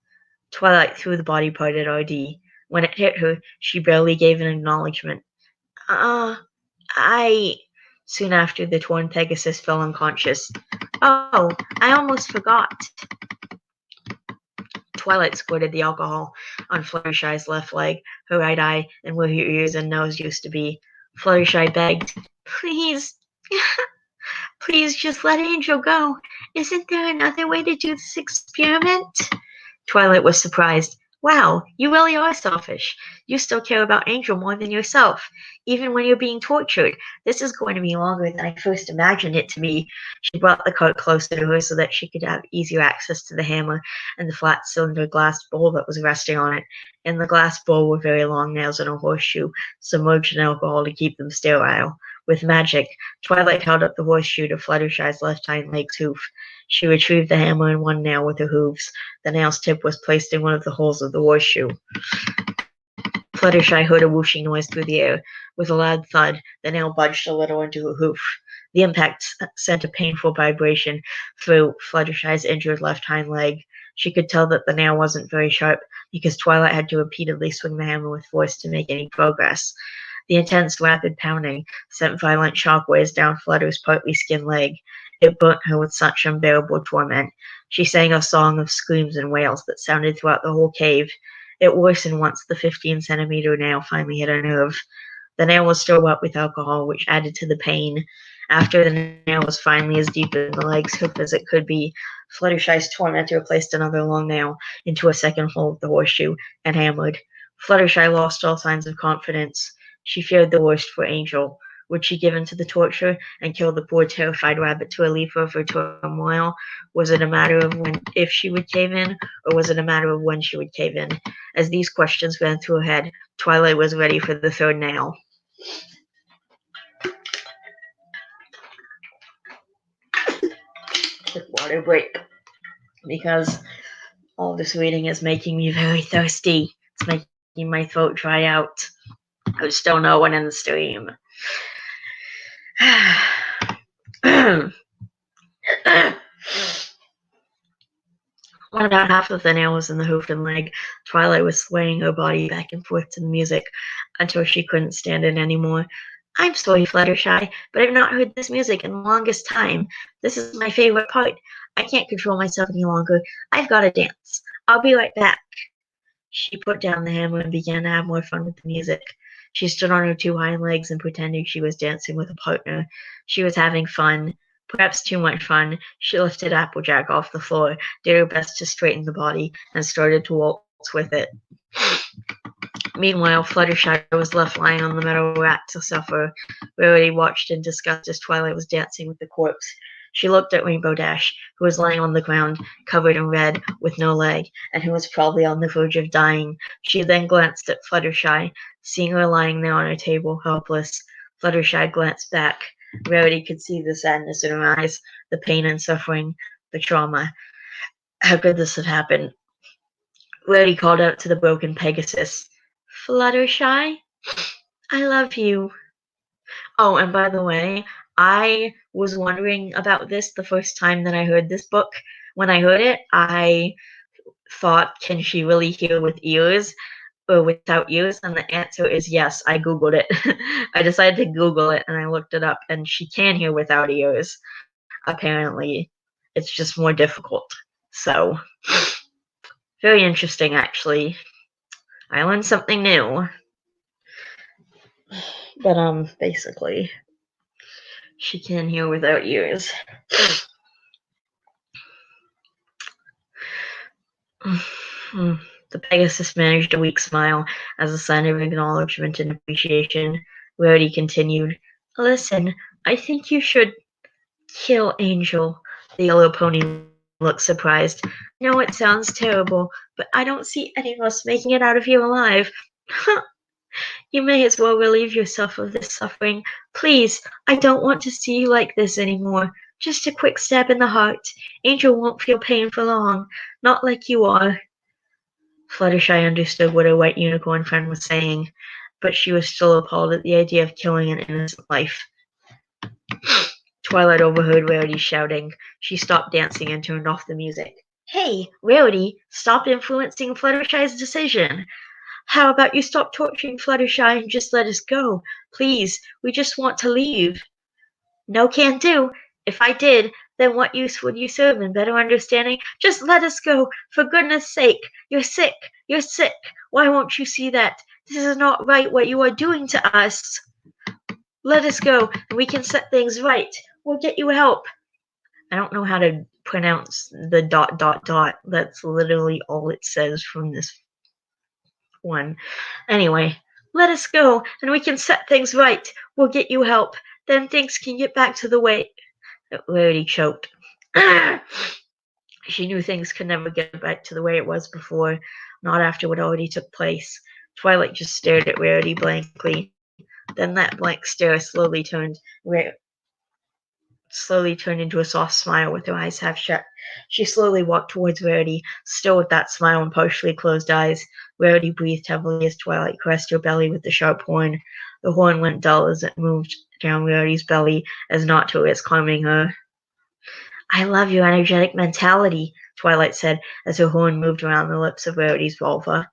Twilight threw the body part at RD. When it hit her, she barely gave an acknowledgement. I..." Soon after, the torn Pegasus fell unconscious. "Oh, I almost forgot." Twilight squirted the alcohol on Fluttershy's left leg, her right eye, and where her ears and nose used to be. Fluttershy begged, "Please, please just let Angel go. Isn't there another way to do this experiment?" Twilight was surprised. "Wow, you really are selfish. You still care about Angel more than yourself, even when you're being tortured. This is going to be longer than I first imagined it to be." She brought the cart closer to her so that she could have easier access to the hammer and the flat cylinder glass bowl that was resting on it. In the glass bowl were very long nails and a horseshoe, submerged in alcohol to keep them sterile. With magic, Twilight held up the horseshoe to Fluttershy's left hind leg's hoof. She retrieved the hammer and one nail with her hooves. The nail's tip was placed in one of the holes of the horseshoe. Fluttershy heard a whooshing noise through the air. With a loud thud, the nail budged a little into her hoof. The impact sent a painful vibration through Fluttershy's injured left hind leg. She could tell that the nail wasn't very sharp because Twilight had to repeatedly swing the hammer with force to make any progress. The intense, rapid pounding sent violent shockwaves down Flutter's partly skinned leg. It burnt her with such unbearable torment. She sang a song of screams and wails that sounded throughout the whole cave. It worsened once the 15-centimeter nail finally hit a nerve. The nail was still wet with alcohol, which added to the pain. After the nail was finally as deep in the leg's hoof as it could be, Fluttershy's tormentor placed another long nail into a second hole of the horseshoe and hammered. Fluttershy lost all signs of confidence. She feared the worst for Angel. Would she give in to the torture and kill the poor terrified rabbit to relieve her of her turmoil? Was it a matter of if she would cave in, or was it a matter of when she would cave in? As these questions ran through her head, Twilight was ready for the third nail. Quick water break, because All this reading is making me very thirsty. It's making my throat dry out. There's still no one in the stream. When about half of the nail was in the hoofed and leg, Twilight was swaying her body back and forth to the music until she couldn't stand it anymore. I'm sorry, Fluttershy, but I've not heard this music in the longest time. This is my favorite part. I can't control myself any longer. I've got to dance. I'll be right back. She put down the hammer and began to have more fun with the music. She stood on her two hind legs and pretended she was dancing with a partner. She was having fun. Perhaps too much fun. She lifted Applejack off the floor, did her best to straighten the body, and started to waltz with it. Meanwhile, Fluttershy was left lying on the metal rack to suffer. Rarity watched in disgust as Twilight was dancing with the corpse. She looked at Rainbow Dash, who was lying on the ground, covered in red, with no leg, and who was probably on the verge of dying. She then glanced at Fluttershy, seeing her lying there on her table, helpless. Fluttershy glanced back. Rarity could see the sadness in her eyes, the pain and suffering, the trauma. How could this have happened? Rarity called out to the broken Pegasus. Fluttershy, I love you. Oh, and by the way, I was wondering about this the first time that I heard this book. When I heard it, I thought, can she really hear with ears or without ears? And the answer is yes. I Googled it. I decided to Google it, and I looked it up, and she can hear without ears. Apparently, it's just more difficult. So, very interesting, actually. I learned something new. But, basically, she can hear without ears. The Pegasus managed a weak smile as a sign of acknowledgement and appreciation. Rarity continued, Listen, I think you should kill Angel. The yellow pony looked surprised. I know it sounds terrible, but I don't see any of us making it out of here alive. You may as well relieve yourself of this suffering. Please, I don't want to see you like this anymore. Just a quick stab in the heart. Angel won't feel pain for long. Not like you are. Fluttershy understood what her white unicorn friend was saying, but she was still appalled at the idea of killing an innocent life. Twilight overheard Rarity shouting. She stopped dancing and turned off the music. Hey, Rarity, stop influencing Fluttershy's decision. How about you stop torturing Fluttershy and just let us go? Please, we just want to leave. No can do. If I did, then what use would you serve in better understanding? Just let us go, for goodness sake. You're sick. You're sick. Why won't you see that? This is not right what you are doing to us. Let us go, and we can set things right. We'll get you help. I don't know how to pronounce the ... That's literally all it says from this one. Anyway, let us go, and we can set things right. We'll get you help. Then things can get back to the way... Rarity choked. She knew things could never get back to the way it was before, not after what already took place. Twilight just stared at Rarity blankly. Then that blank stare slowly turned into a soft smile with her eyes half shut. She slowly walked towards Rarity, still with that smile and partially closed eyes. Rarity breathed heavily as Twilight caressed her belly with the sharp horn. The horn went dull as it moved down Rarity's belly, as not to risk harming her. I love your energetic mentality, Twilight said, as her horn moved around the lips of Rarity's vulva.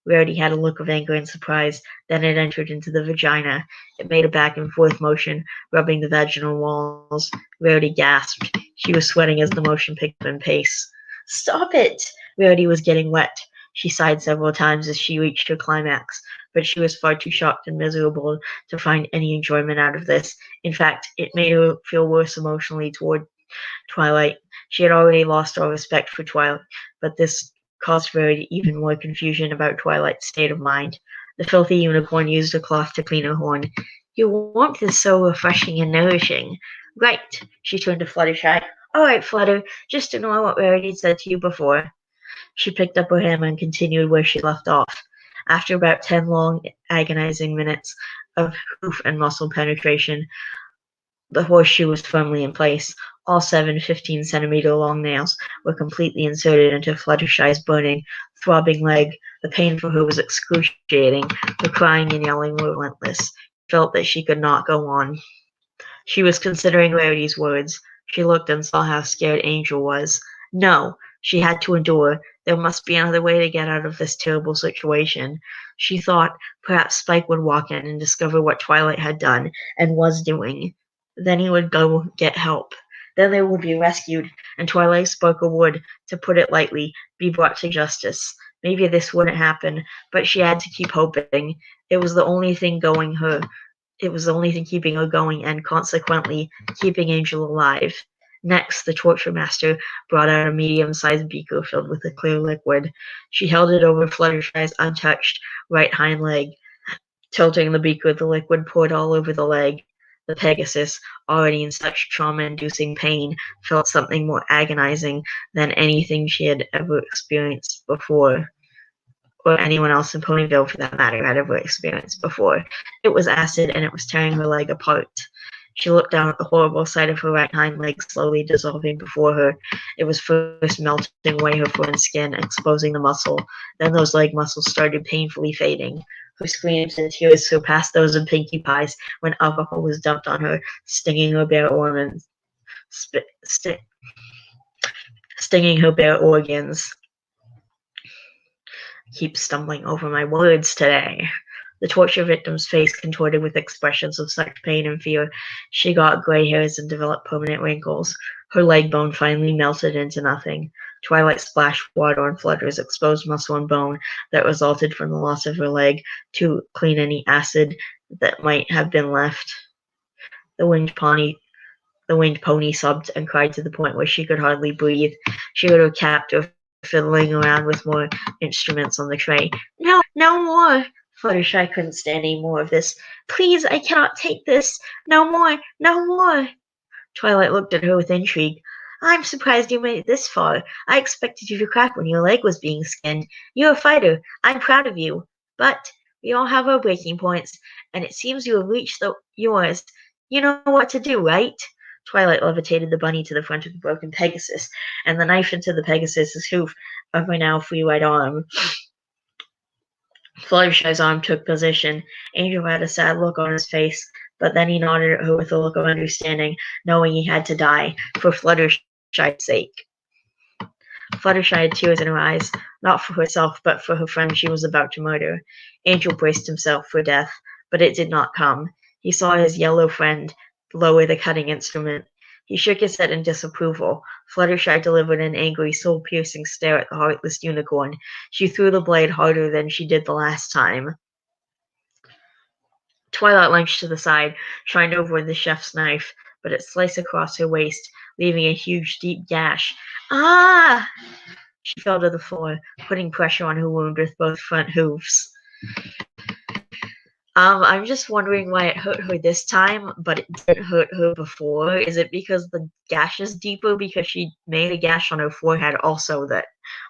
Rarity had a look of anger and surprise. Then it entered into the vagina. It made a back-and-forth motion, rubbing the vaginal walls. Rarity gasped. She was sweating as the motion picked up in pace. Stop it! Rarity was getting wet. She sighed several times as she reached her climax, but she was far too shocked and miserable to find any enjoyment out of this. In fact, it made her feel worse emotionally toward Twilight. She had already lost all respect for Twilight, but this caused Rarity even more confusion about Twilight's state of mind. The filthy unicorn used a cloth to clean her horn. Your warmth is so refreshing and nourishing. Right, she turned to Fluttershy. All right, Flutter, just ignore what Rarity said to you before. She picked up her hammer and continued where she left off. After about 10 long, agonizing minutes of hoof and muscle penetration, the horseshoe was firmly in place. All 7 15-centimeter long nails were completely inserted into Fluttershy's burning, throbbing leg. The pain for her was excruciating. Her crying and yelling were relentless. She felt that she could not go on. She was considering Rarity's words. She looked and saw how scared Angel was. No, she had to endure. There must be another way to get out of this terrible situation. She thought perhaps Spike would walk in and discover what Twilight had done and was doing. Then he would go get help. Then they would be rescued, and Twilight Sparkle would, to put it lightly, be brought to justice. Maybe this wouldn't happen, but she had to keep hoping. It was the only thing keeping her going and, consequently, keeping Angel alive. Next, the Torture Master brought out a medium-sized beaker filled with a clear liquid. She held it over Fluttershy's untouched right hind leg. Tilting the beaker, the liquid poured all over the leg. The Pegasus, already in such trauma-inducing pain, felt something more agonizing than anything she had ever experienced before, or anyone else in Ponyville, for that matter, had ever experienced before. It was acid, and it was tearing her leg apart. She looked down at the horrible sight of her right hind leg slowly dissolving before her. It was first melting away her fur and skin, exposing the muscle. Then those leg muscles started painfully fading. Her screams and tears surpassed those of Pinkie Pie's when alcohol was dumped on her, stinging her bare organs. Stinging her bare organs. I keep stumbling over my words today. The torture victim's face contorted with expressions of such pain and fear. She got gray hairs and developed permanent wrinkles. Her leg bone finally melted into nothing. Twilight splashed water on Flutter's exposed muscle and bone that resulted from the loss of her leg to clean any acid that might have been left. The winged pony sobbed and cried to the point where she could hardly breathe. She heard her captor fiddling around with more instruments on the tray. No more! Fluttershy couldn't stand any more of this. Please, I cannot take this. No more! No more! Twilight looked at her with intrigue. I'm surprised you made it this far. I expected you to crack when your leg was being skinned. You're a fighter. I'm proud of you. But we all have our breaking points, and it seems you have reached yours. You know what to do, right? Twilight levitated the bunny to the front of the broken Pegasus, and the knife into the Pegasus's hoof of her now free right arm. Fluttershy's arm took position. Angel had a sad look on his face, but then he nodded at her with a look of understanding, knowing he had to die, for Fluttershy's sake. Fluttershy had tears in her eyes, not for herself, but for her friend she was about to murder. Angel braced himself for death, but it did not come. He saw his yellow friend lower the cutting instrument. He shook his head in disapproval. Fluttershy delivered an angry, soul-piercing stare at the heartless unicorn. She threw the blade harder than she did the last time. Twilight lunged to the side, trying to avoid the chef's knife, but it sliced across her waist, leaving a huge, deep gash. Ah! She fell to the floor, putting pressure on her wound with both front hooves. I'm just wondering why it hurt her this time, but it didn't hurt her before. Is it because the gash is deeper? Because she made a gash on her forehead also that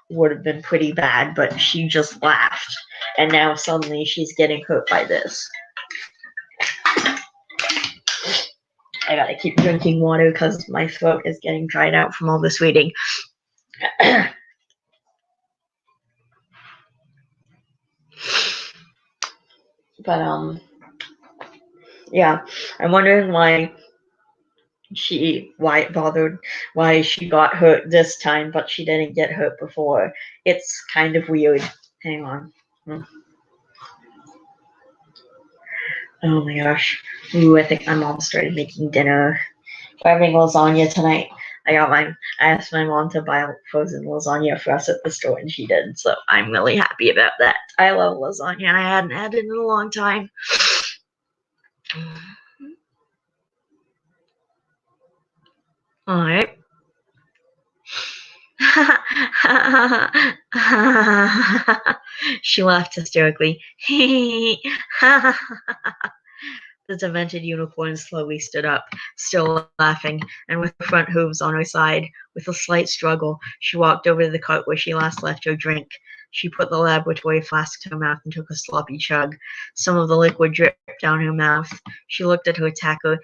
would have been pretty bad, but she just laughed. And now suddenly she's getting hurt by this. I gotta keep drinking water because my throat is getting dried out from all this reading. But, yeah, I'm wondering why she got hurt this time, but she didn't get hurt before. It's kind of weird. Hang on. Oh my gosh. Ooh, I think my mom started making dinner. We're having lasagna tonight. I asked my mom to buy frozen lasagna for us at the store, and she did, so I'm really happy about that. I love lasagna, and I hadn't had it in a long time. Alright. She laughed hysterically. The demented unicorn slowly stood up, still laughing, and with her front hooves on her side. With a slight struggle, she walked over to the cart where she last left her drink. She put the laboratory flask to her mouth and took a sloppy chug. Some of the liquid dripped down her mouth. She looked at her attacker.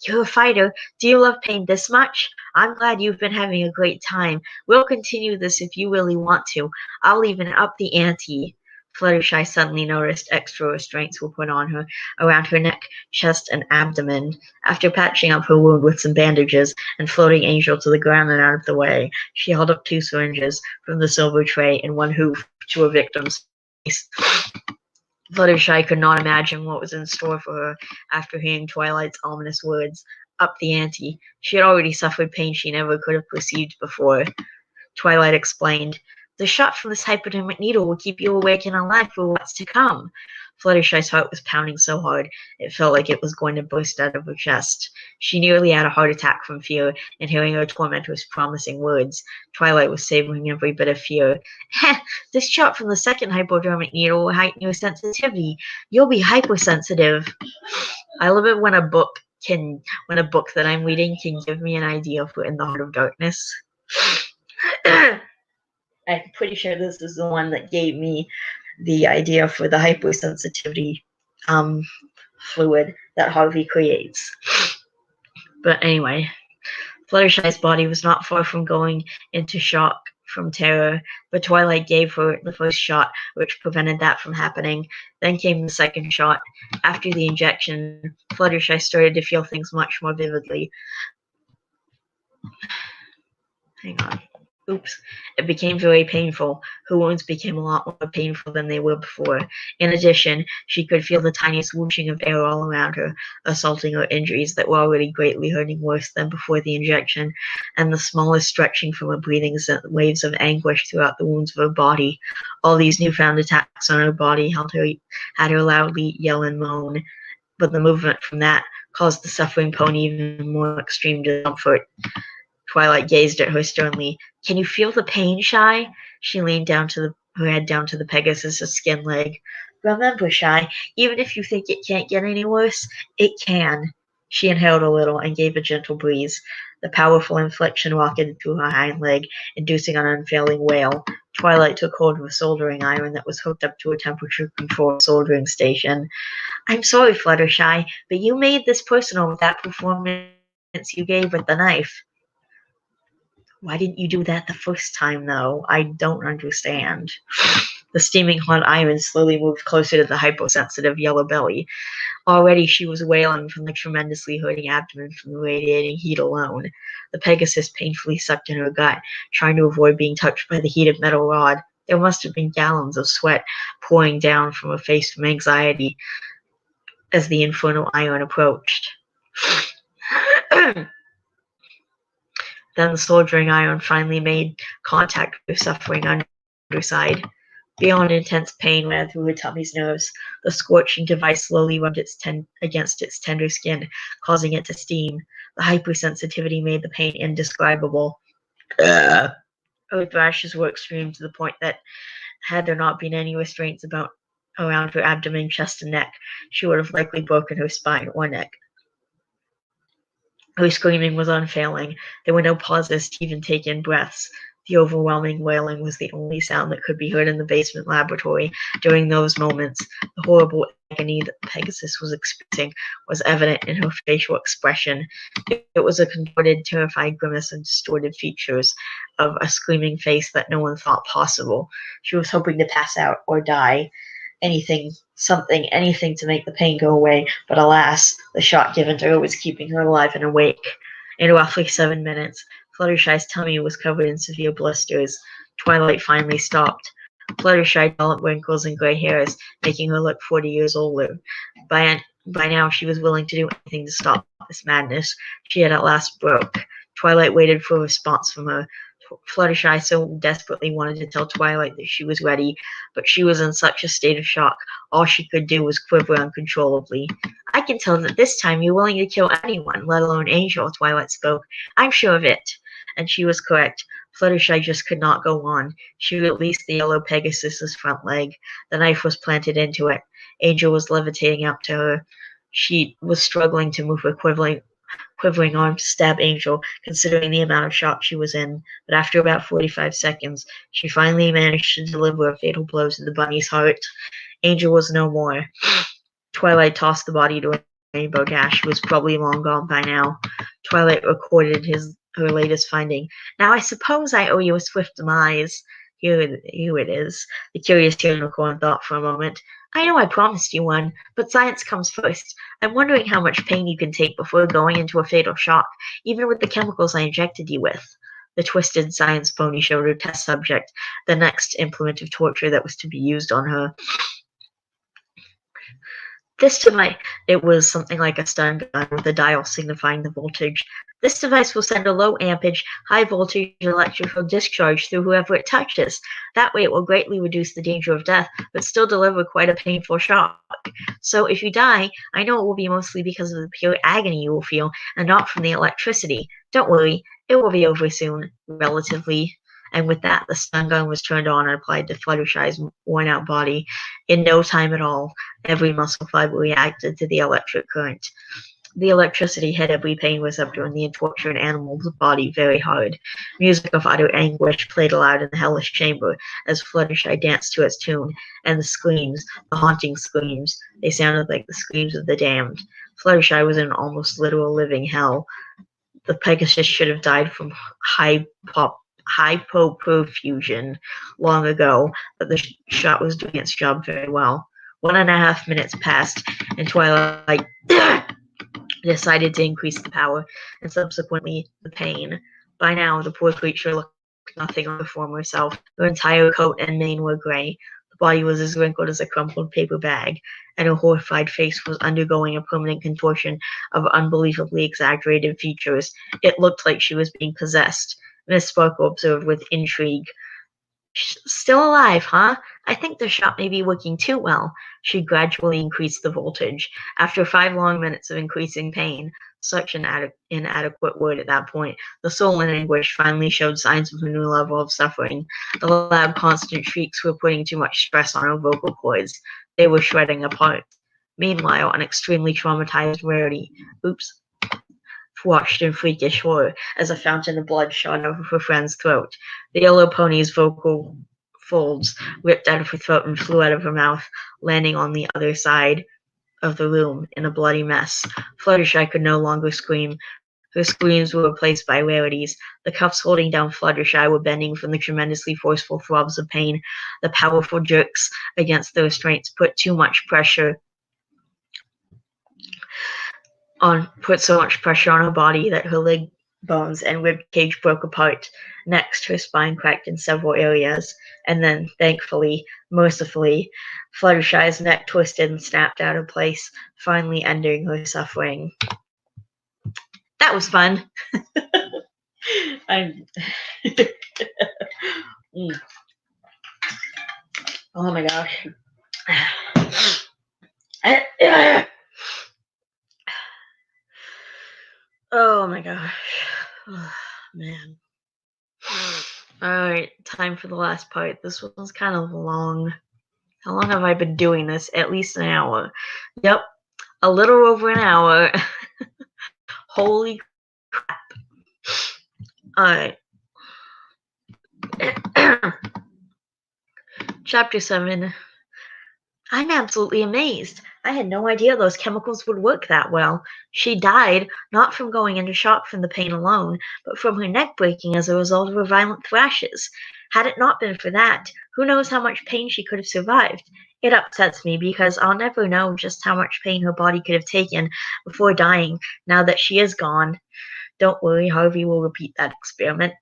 You're a fighter. Do you love pain this much? I'm glad you've been having a great time. We'll continue this if you really want to. I'll even up the ante. Fluttershy suddenly noticed extra restraints were put on her, around her neck, chest, and abdomen. After patching up her wound with some bandages and floating Angel to the ground and out of the way, she held up 2 syringes from the silver tray and 1 hoof to her victim's face. Fluttershy could not imagine what was in store for her after hearing Twilight's ominous words. Up the ante. She had already suffered pain she never could have perceived before. Twilight explained. The shot from this hypodermic needle will keep you awake and alive for what's to come. Fluttershy's heart was pounding so hard it felt like it was going to burst out of her chest. She nearly had a heart attack from fear and hearing her tormentor's promising words. Twilight was savoring every bit of fear. This shot from the second hypodermic needle will heighten your sensitivity. You'll be hypersensitive. I love it when a book that I'm reading can give me an idea for In the Heart of Darkness. I'm pretty sure this is the one that gave me the idea for the hypersensitivity fluid that Harvey creates. But anyway, Fluttershy's body was not far from going into shock from terror, but Twilight gave her the first shot, which prevented that from happening. Then came the second shot. After the injection, Fluttershy started to feel things much more vividly. Hang on. Oops. It became very painful. Her wounds became a lot more painful than they were before. In addition, she could feel the tiniest whooshing of air all around her, assaulting her injuries that were already greatly hurting worse than before the injection, and the smallest stretching from her breathing sent waves of anguish throughout the wounds of her body. All these newfound attacks on her body had her loudly yell and moan, but the movement from that caused the suffering pony even more extreme discomfort. Twilight gazed at her sternly. Can you feel the pain, Shy? She leaned her head down to the Pegasus's skin leg. Remember, Shy, even if you think it can't get any worse, it can. She inhaled a little and gave a gentle breeze. The powerful inflection rocketed through her hind leg, inducing an unfailing wail. Twilight took hold of a soldering iron that was hooked up to a temperature-controlled soldering station. I'm sorry, Fluttershy, but you made this personal with that performance you gave with the knife. Why didn't you do that the first time, though? I don't understand. The steaming hot iron slowly moved closer to the hyposensitive yellow belly. Already she was wailing from the tremendously hurting abdomen from the radiating heat alone. The Pegasus painfully sucked in her gut, trying to avoid being touched by the heated metal rod. There must have been gallons of sweat pouring down from her face from anxiety as the infernal iron approached. Then the soldering iron finally made contact with her suffering underside. Beyond intense pain ran through her tummy's nerves. The scorching device slowly rubbed against its tender skin, causing it to steam. The hypersensitivity made the pain indescribable. Her thrashes were extreme to the point that, had there not been any restraints around her abdomen, chest, and neck, she would have likely broken her spine or neck. Her screaming was unfailing. There were no pauses to even take in breaths. The overwhelming wailing was the only sound that could be heard in the basement laboratory. During those moments, the horrible agony that Pegasus was experiencing was evident in her facial expression. It was a contorted, terrified grimace and distorted features of a screaming face that no one thought possible. She was hoping to pass out or die. Anything to make the pain go away, but alas, the shot given to her was keeping her alive and awake. In roughly 7 minutes, Fluttershy's tummy was covered in severe blisters. Twilight finally stopped. Fluttershy developed wrinkles and gray hairs, making her look 40 years older. By now, she was willing to do anything to stop this madness. She had at last broke. Twilight waited for a response from her. Fluttershy so desperately wanted to tell Twilight that she was ready, but she was in such a state of shock, all she could do was quiver uncontrollably. I can tell that this time you're willing to kill anyone, let alone Angel, Twilight spoke. I'm sure of it. And she was correct. Fluttershy just could not go on. She released the yellow Pegasus's front leg. The knife was planted into it. Angel was levitating up to her. She was struggling to move her quivering arm to stab Angel, considering the amount of shock she was in. But after about 45 seconds, she finally managed to deliver a fatal blow to the bunny's heart. Angel was no more. Twilight tossed the body to a rainbow dash. She was probably long gone by now. Twilight recorded her latest finding. Now I suppose I owe you a swift demise. Here it is. The curious unicorn thought for a moment. I know I promised you one, but science comes first. I'm wondering how much pain you can take before going into a fatal shock, even with the chemicals I injected you with. The twisted science pony showed her test subject, the next implement of torture that was to be used on her. This device, it was something like a stun gun with a dial signifying the voltage. This device will send a low ampage, high voltage electrical discharge through whoever it touches. That way it will greatly reduce the danger of death, but still deliver quite a painful shock. So if you die, I know it will be mostly because of the pure agony you will feel, and not from the electricity. Don't worry, it will be over soon, relatively. And with that, the stun gun was turned on and applied to Fluttershy's worn-out body. In no time at all, every muscle fiber reacted to the electric current. The electricity hit every pain receptor in the tortured animal's body very hard. Music of utter anguish played aloud in the hellish chamber as Fluttershy danced to its tune, and the screams, the haunting screams, they sounded like the screams of the damned. Fluttershy was in an almost literal living hell. The Pegasus should have died from hypoperfusion long ago, but the shot was doing its job very well. 1.5 minutes passed, and Twilight decided to increase the power, and subsequently the pain. By now, the poor creature looked nothing like the former self. Her entire coat and mane were gray. The body was as wrinkled as a crumpled paper bag, and her horrified face was undergoing a permanent contortion of unbelievably exaggerated features. It looked like she was being possessed. Miss Sparkle observed with intrigue. Still alive, huh? I think the shot may be working too well. She gradually increased the voltage. After 5 long minutes of increasing pain, such an inadequate word at that point, the soul in anguish finally showed signs of a new level of suffering. The loud, constant shrieks were putting too much stress on her vocal cords. They were shredding apart. Meanwhile, an extremely traumatized Rarity, watched in freakish horror as a fountain of blood shot over her friend's throat. The yellow pony's vocal folds ripped out of her throat and flew out of her mouth, landing on the other side of the room in a bloody mess. Fluttershy could no longer scream. Her screams were replaced by Rarity's. The cuffs holding down Fluttershy were bending from the tremendously forceful throbs of pain. The powerful jerks against the restraints put so much pressure on her body that her leg bones and rib cage broke apart. Next, her spine cracked in several areas, and then, thankfully, mercifully, Fluttershy's neck twisted and snapped out of place, finally ending her suffering. That was fun. Oh my gosh. Oh my gosh. Oh, man. Alright, time for the last part. This one's kind of long. How long have I been doing this? At least an hour. Yep, a little over an hour. Holy crap. Alright. Chapter 7. I'm absolutely amazed. I had no idea those chemicals would work that well. She died, not from going into shock from the pain alone, but from her neck breaking as a result of her violent thrashes. Had it not been for that, who knows how much pain she could have survived. It upsets me because I'll never know just how much pain her body could have taken before dying now that she is gone. Don't worry, Harvey will repeat that experiment.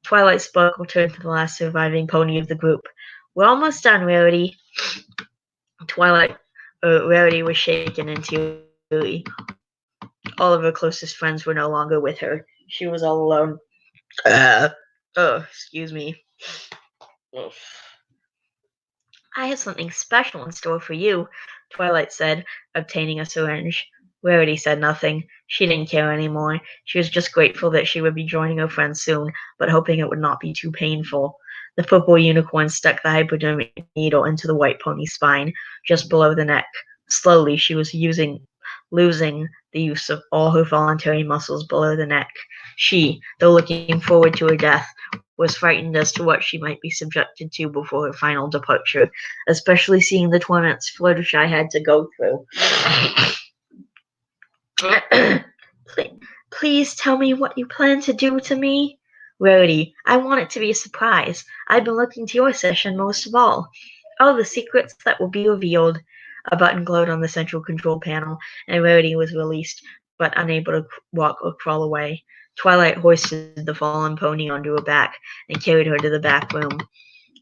Twilight Sparkle turned to the last surviving pony of the group. We're almost done, Rarity. Rarity was shaken and teary. All of her closest friends were no longer with her. She was all alone. Excuse me. I have something special in store for you, Twilight said, obtaining a syringe. Rarity said nothing. She didn't care anymore. She was just grateful that she would be joining her friends soon, but hoping it would not be too painful. The purple unicorn stuck the hypodermic needle into the white pony's spine, just below the neck. Slowly, she was using losing the use of all her voluntary muscles below the neck. She, though looking forward to her death, was frightened as to what she might be subjected to before her final departure, especially seeing the torments Fluttershy had to go through. Please tell me what you plan to do to me. Rarity, I want it to be a surprise. I've been looking to your session most of all. Oh, the secrets that will be revealed. A button glowed on the central control panel, and Rarity was released, but unable to walk or crawl away. Twilight hoisted the fallen pony onto her back and carried her to the back room.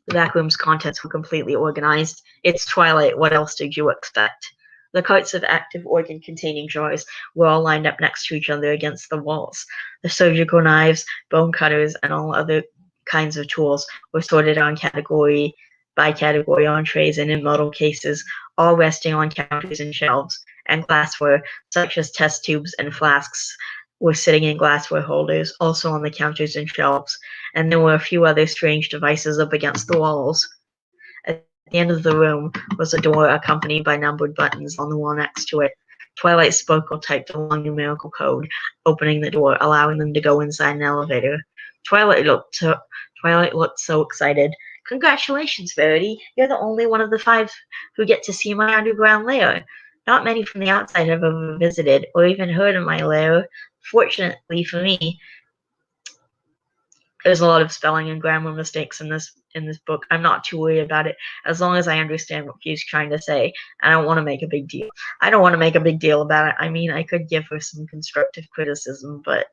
The back room's contents were completely organized. It's Twilight. What else did you expect? The carts of active organ-containing jars were all lined up next to each other against the walls. The surgical knives, bone cutters, and all other kinds of tools were sorted on category by category on trays and in metal cases, all resting on counters and shelves. And glassware, such as test tubes and flasks, were sitting in glassware holders, also on the counters and shelves. And there were a few other strange devices up against the walls. At the end of the room was a door accompanied by numbered buttons on the wall next to it. Twilight spoke or typed a long numerical code, opening the door, allowing them to go inside an elevator. Twilight looked so excited. Congratulations, Rarity. You're the only one of the 5 who get to see my underground lair. Not many from the outside have ever visited or even heard of my lair. Fortunately for me, there's a lot of spelling and grammar mistakes in this book. I'm not too worried about it as long as I understand what she's trying to say. I don't want to make a big deal. I don't want to make a big deal about it. I mean, I could give her some constructive criticism, but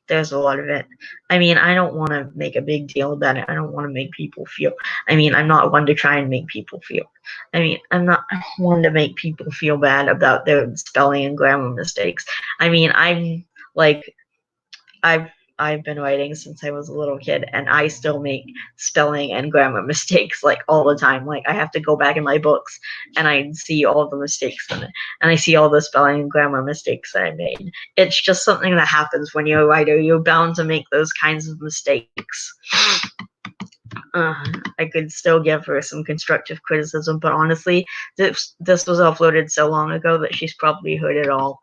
there's a lot of it. I mean, I don't want to make a big deal about it. I don't want to make people feel. I mean, I'm not one to try and make people feel. I mean, I'm not one to make people feel bad about their spelling and grammar mistakes. I mean, I've been writing since I was a little kid, and I still make spelling and grammar mistakes like all the time. Like I have to go back in my books and I see all the mistakes in it, and I see all the spelling and grammar mistakes that I made. It's just something that happens when you're a writer. You're bound to make those kinds of mistakes. I could still give her some constructive criticism, but honestly, this was uploaded so long ago that she's probably heard it all.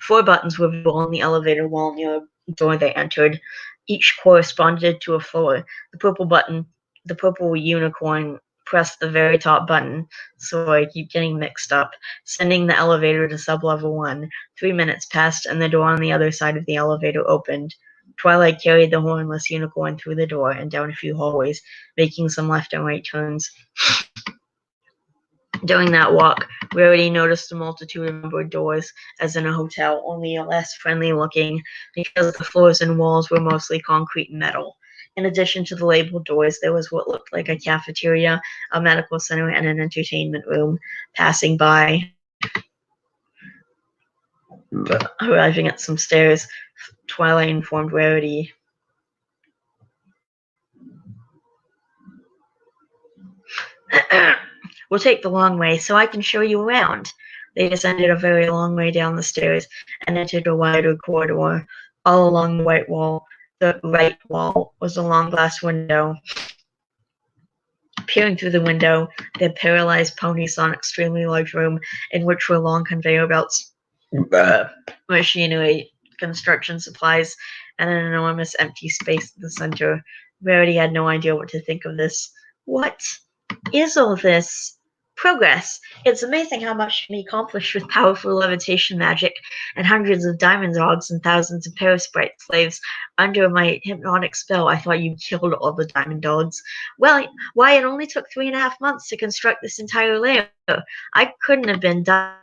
4 buttons were visible on the elevator wall near the door they entered. Each corresponded to a floor. The purple unicorn pressed the very top button, so I keep getting mixed up, sending the elevator to sublevel 1. 3 minutes passed, and the door on the other side of the elevator opened. Twilight carried the hornless unicorn through the door and down a few hallways, making some left and right turns. During that walk, Rarity noticed a multitude of numbered doors, as in a hotel, only less friendly looking, because the floors and walls were mostly concrete and metal. In addition to the labeled doors, there was what looked like a cafeteria, a medical center, and an entertainment room. Passing by, arriving at some stairs, Twilight informed Rarity. We'll take the long way so I can show you around. They descended a very long way down the stairs and entered a wider corridor. All along the right wall was a long glass window. Peering through the window, the paralyzed pony saw an extremely large room in which were long conveyor belts, machinery, construction supplies, and an enormous empty space in the center. Rarity had no idea what to think of this. What is all this? Progress. It's amazing how much can be accomplished with powerful levitation magic and hundreds of diamond dogs and thousands of parasprite slaves under my hypnotic spell. I thought you killed all the diamond dogs. Well, why, it only took 3.5 months to construct this entire lair. It couldn't have been done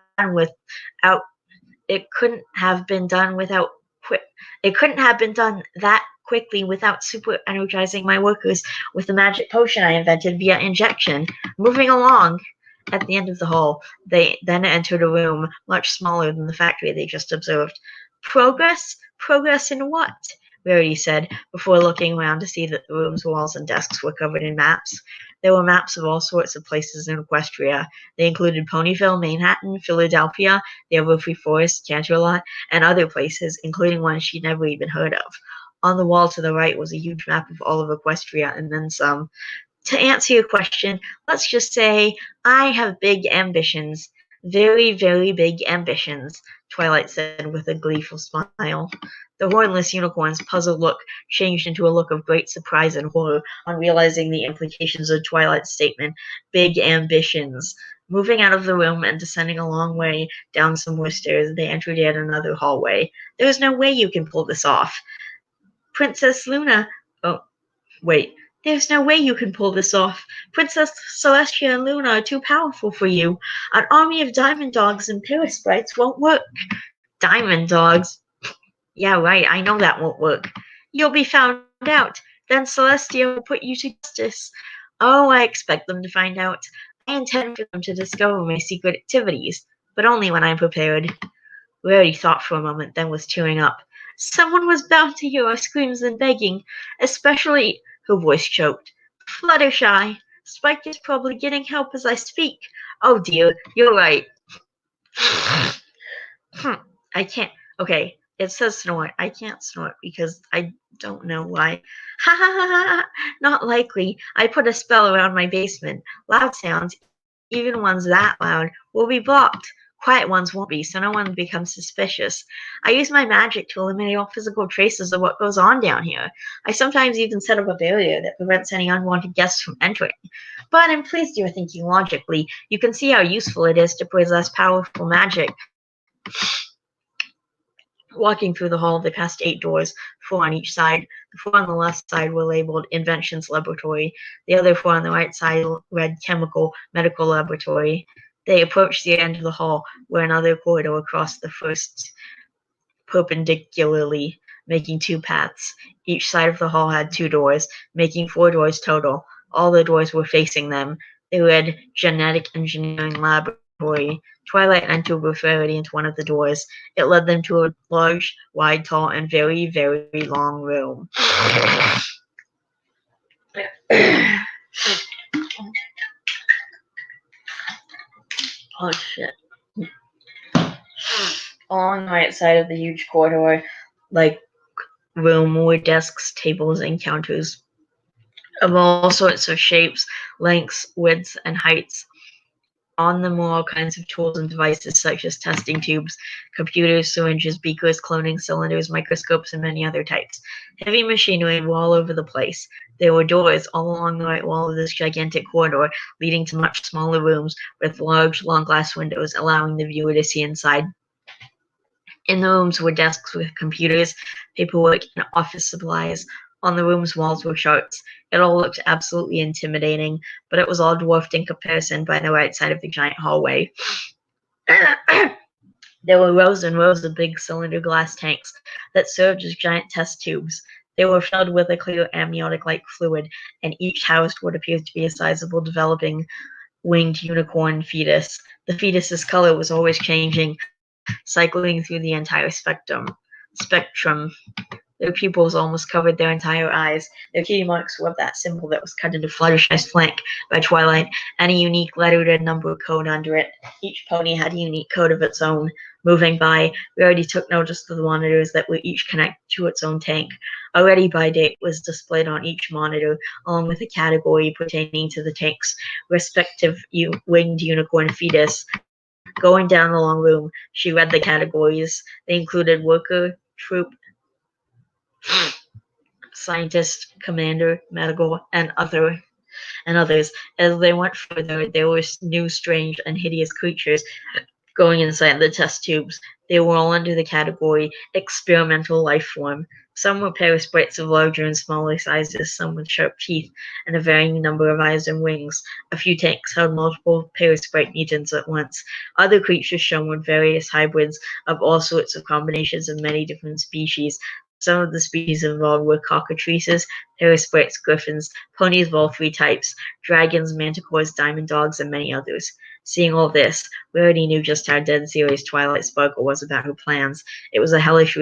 that quickly without super energizing my workers with the magic potion I invented via injection. Moving along. At the end of the hall, they then entered a room much smaller than the factory they just observed. Progress? Progress in what? Rarity said, before looking around to see that the room's walls and desks were covered in maps. There were maps of all sorts of places in Equestria. They included Ponyville, Manhattan, Philadelphia, the Amalfi Forest, Canterlot, and other places, including ones she'd never even heard of. On the wall to the right was a huge map of all of Equestria, and then some. To answer your question, let's just say I have big ambitions. Very, very big ambitions, Twilight said with a gleeful smile. The hornless unicorn's puzzled look changed into a look of great surprise and horror on realizing the implications of Twilight's statement. Big ambitions. Moving out of the room and descending a long way down some more stairs, they entered yet another hallway. There's no way you can pull this off. Princess Luna. Oh, wait. There's no way you can pull this off. Princess Celestia and Luna are too powerful for you. An army of diamond dogs and parasprites won't work. Diamond dogs? Yeah, right, I know that won't work. You'll be found out. Then Celestia will put you to justice. Oh, I expect them to find out. I intend for them to discover my secret activities, but only when I'm prepared. Rarity thought for a moment, then was tearing up. Someone was bound to hear our screams and begging, especially, her voice choked, Fluttershy. Spike is probably getting help as I speak. Oh dear, you're right. I can't. Okay, it says snort. I can't snort because I don't know why. Ha ha ha ha! Not likely. I put a spell around my basement. Loud sounds, even ones that loud, will be blocked. Quiet ones won't be, so no one becomes suspicious. I use my magic to eliminate all physical traces of what goes on down here. I sometimes even set up a barrier that prevents any unwanted guests from entering. But I'm pleased you're thinking logically. You can see how useful it is to possess powerful magic. Walking through the hall, they passed 8 doors, 4 on each side. The 4 on the left side were labeled Inventions Laboratory. The other 4 on the right side read Chemical Medical Laboratory. They approached the end of the hall, where another corridor crossed the first perpendicularly, making 2 paths. Each side of the hall had 2 doors, making 4 doors total. All the doors were facing them. They read Genetic Engineering Laboratory. Twilight entered with Rarity into one of the doors. It led them to a large, wide, tall, and very, very long room. Oh shit. Along the right side of the huge corridor, room, were desks, tables, and counters of all sorts of shapes, lengths, widths, and heights. On them were all kinds of tools and devices such as testing tubes, computers, syringes, beakers, cloning cylinders, microscopes, and many other types. Heavy machinery were all over the place. There were doors all along the right wall of this gigantic corridor, leading to much smaller rooms with large, long glass windows, allowing the viewer to see inside. In the rooms were desks with computers, paperwork, and office supplies. On the room's walls were charts. It all looked absolutely intimidating, but it was all dwarfed in comparison by the right side of the giant hallway. There were rows and rows of big cylinder glass tanks that served as giant test tubes. They were filled with a clear amniotic-like fluid, and each housed what appeared to be a sizable developing winged unicorn fetus. The fetus's color was always changing, cycling through the entire spectrum. Their pupils almost covered their entire eyes. Their cutie marks were of that symbol that was cut into Fluttershy's flank by Twilight, and a unique lettered and numbered code under it. Each pony had a unique code of its own. Moving by, Rarity took notice of the monitors that were each connected to its own tank. A ready-by date was displayed on each monitor, along with a category pertaining to the tank's respective winged unicorn fetus. Going down the long room, she read the categories. They included worker, troop, scientist, commander, medical, and others. As they went further, there were new, strange, and hideous creatures going inside the test tubes. They were all under the category experimental life form. Some were parasprites of larger and smaller sizes, some with sharp teeth and a varying number of eyes and wings. A few tanks held multiple parasprite mutants at once. Other creatures shone with various hybrids of all sorts of combinations of many different species. Some of the species involved were cockatrices, parasprites, griffins, ponies of all 3 types, dragons, manticores, diamond dogs, and many others. Seeing all this, Rarity knew just how dead serious Twilight Sparkle was about her plans. It was a hellish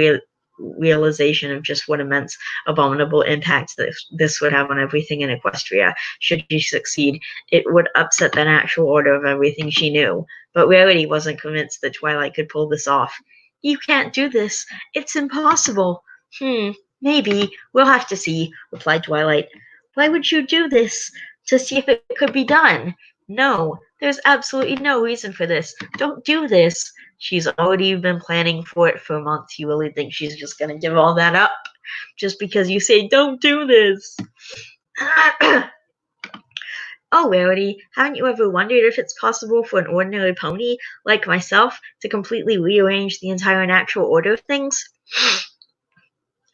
realization of just what immense, abominable impact this would have on everything in Equestria. Should she succeed, it would upset the natural order of everything she knew. But Rarity wasn't convinced that Twilight could pull this off. You can't do this. It's impossible. Maybe. We'll have to see, replied Twilight. Why would you do this? To see if it could be done? No, There's absolutely no reason for this. Don't do this. She's already been planning for it for months. You really think she's just going to give all that up? Just because you say, don't do this. Oh, Rarity, haven't you ever wondered if it's possible for an ordinary pony, like myself, to completely rearrange the entire natural order of things?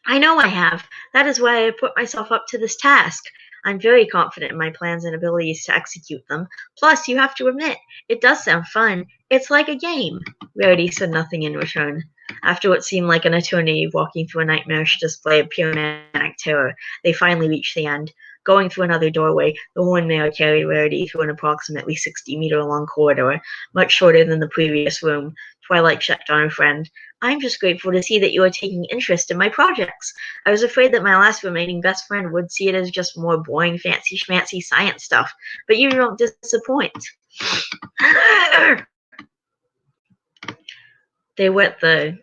I know I have. That is why I put myself up to this task. I'm very confident in my plans and abilities to execute them. Plus, you have to admit, it does sound fun. It's like a game. Rarity said nothing in return. After what seemed like an eternity walking through a nightmarish display of pure manic terror, they finally reached the end. Going through another doorway, the horned mare carried Rarity through an approximately 60-meter-long corridor, much shorter than the previous room. Twilight checked on her friend. I'm just grateful to see that you are taking interest in my projects. I was afraid that my last remaining best friend would see it as just more boring, fancy-schmancy science stuff, but you don't disappoint. They were at the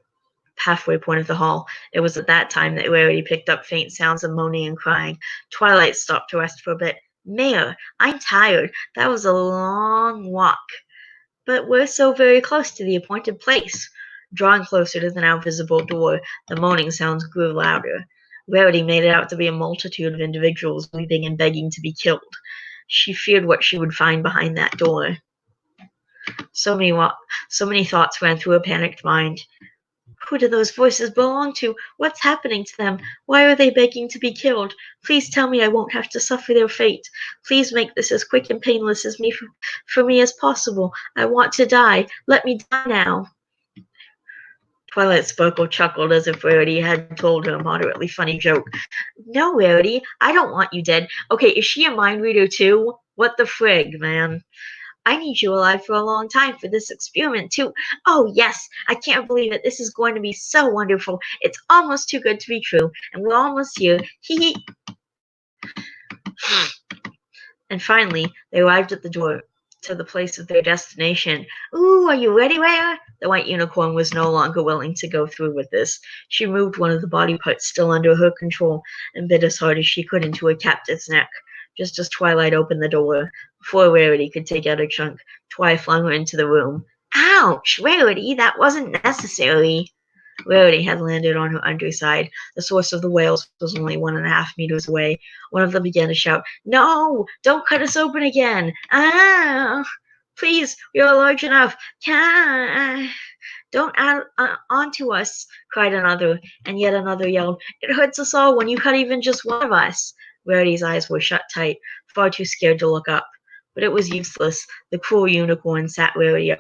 halfway point of the hall. It was at that time that Rarity picked up faint sounds of moaning and crying. Twilight stopped to rest for a bit. Mayor, I'm tired. That was a long walk. But we're so very close to the appointed place. Drawing closer to the now visible door, the moaning sounds grew louder. Rarity made it out to be a multitude of individuals weeping and begging to be killed. She feared what she would find behind that door. So many thoughts ran through her panicked mind. Who do those voices belong to? What's happening to them? Why are they begging to be killed? Please tell me I won't have to suffer their fate. Please make this as quick and painless as for me as possible. I want to die. Let me die now. Twilight Sparkle chuckled as if Rarity had told her a moderately funny joke. No, Rarity, I don't want you dead. Okay, is she a mind reader too? What the frig, man? I need you alive for a long time for this experiment, too. Oh, yes, I can't believe it. This is going to be so wonderful. It's almost too good to be true, and we're almost here. Hee. And finally, they arrived at the door to the place of their destination. Ooh, are you ready, Rare? The white unicorn was no longer willing to go through with this. She moved one of the body parts still under her control and bit as hard as she could into her captive's neck. Just as Twilight opened the door, before Rarity could take out her chunk, Twi flung her into the room. Ouch, Rarity, that wasn't necessary. Rarity had landed on her underside. The source of the wails was only 1.5 meters away. One of them began to shout, No! Don't cut us open again! Ah! Please, we are large enough. Don't add onto us, cried another, and yet another yelled, It hurts us all when you cut even just one of us. Rarity's eyes were shut tight, far too scared to look up. But it was useless. The cruel unicorn sat Rarity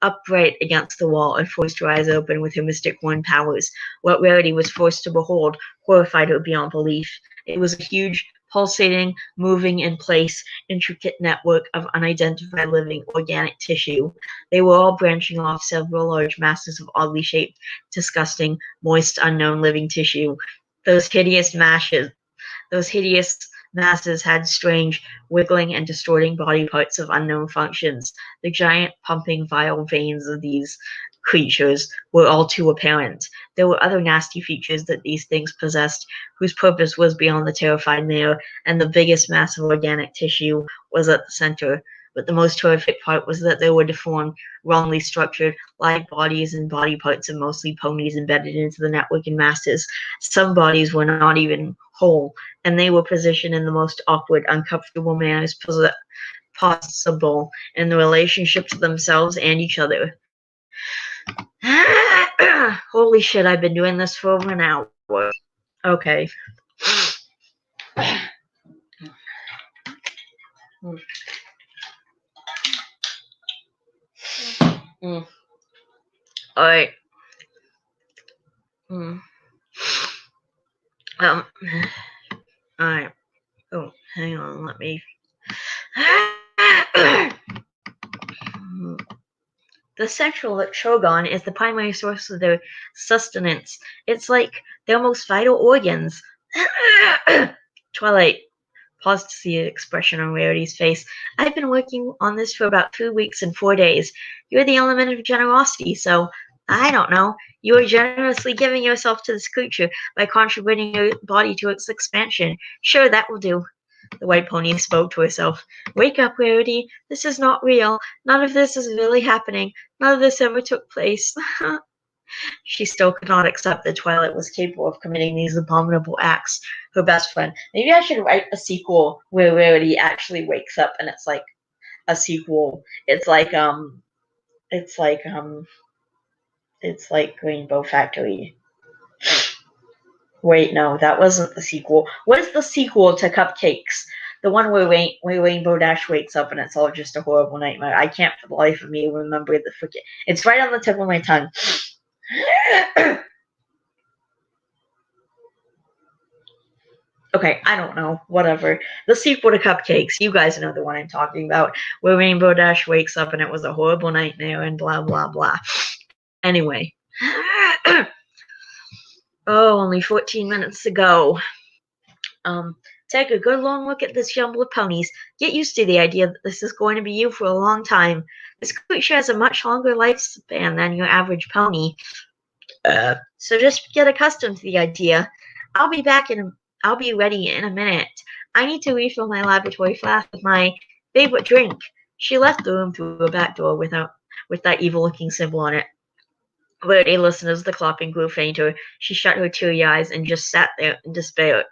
upright against the wall and forced her eyes open with her mystic horn powers. What Rarity was forced to behold horrified her beyond belief. It was a huge, pulsating, moving in place, intricate network of unidentified living organic tissue. They were all branching off several large masses of oddly shaped, disgusting, moist, unknown living tissue. Those hideous masses had strange, wiggling and distorting body parts of unknown functions. The giant, pumping, vile veins of these creatures were all too apparent. There were other nasty features that these things possessed, whose purpose was beyond the terrified mare, and the biggest mass of organic tissue was at the center. But the most horrific part was that they were deformed, wrongly structured, like bodies and body parts of mostly ponies embedded into the network in masses. Some bodies were not even whole, and they were positioned in the most awkward, uncomfortable manners possible in the relationship to themselves and each other. Holy shit, I've been doing this for over an hour. Okay. Alright. Alright. Oh, hang on, let me... The central shogun is the primary source of their sustenance. It's like their most vital organs. Twilight paused to see an expression on Rarity's face. I've been working on this for about 3 weeks and 4 days. You're the element of generosity, so, I don't know, you are generously giving yourself to this creature by contributing your body to its expansion. Sure, that will do. The white pony spoke to herself. Wake up, Rarity. This is not real. None of this is really happening. None of this ever took place. She still could not accept that Twilight was capable of committing these abominable acts. Her best friend. Maybe I should write a sequel where Rarity actually wakes up and it's like a sequel. It's like Rainbow Factory. Wait, no, that wasn't the sequel. What is the sequel to Cupcakes? The one where Rainbow Dash wakes up and it's all just a horrible nightmare. I can't for the life of me remember the freaking. It's right on the tip of my tongue. Okay, I don't know. Whatever. The sequel to Cupcakes. You guys know the one I'm talking about. Where Rainbow Dash wakes up and it was a horrible nightmare and blah, blah, blah. Anyway. Oh, only 14 minutes to go. Take a good long look at this jumble of ponies. Get used to the idea that this is going to be you for a long time. This creature has a much longer lifespan than your average pony. So just get accustomed to the idea. I'll be ready in a minute. I need to refill my laboratory flask with my favorite drink. She left the room through a back door with that evil-looking symbol on it. Rarity listened as the clapping grew fainter. She shut her teary eyes and just sat there in despair.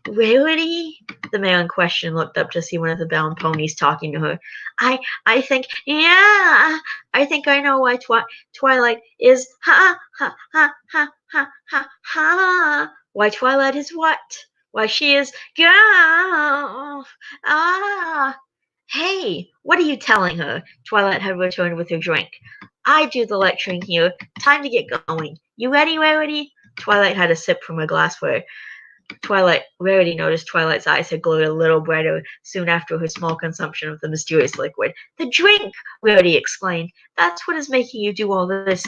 Rarity? The man in question looked up to see one of the bound ponies talking to her. I think I know why Twilight is ha. Why Twilight is what? Why she is Hey, what are you telling her? Twilight had returned with her drink. I do the lecturing here. Time to get going. You ready, Rarity? Twilight had a sip from her glassware. Rarity noticed Twilight's eyes had glowed a little brighter soon after her small consumption of the mysterious liquid. The drink! Rarity exclaimed. That's what is making you do all this,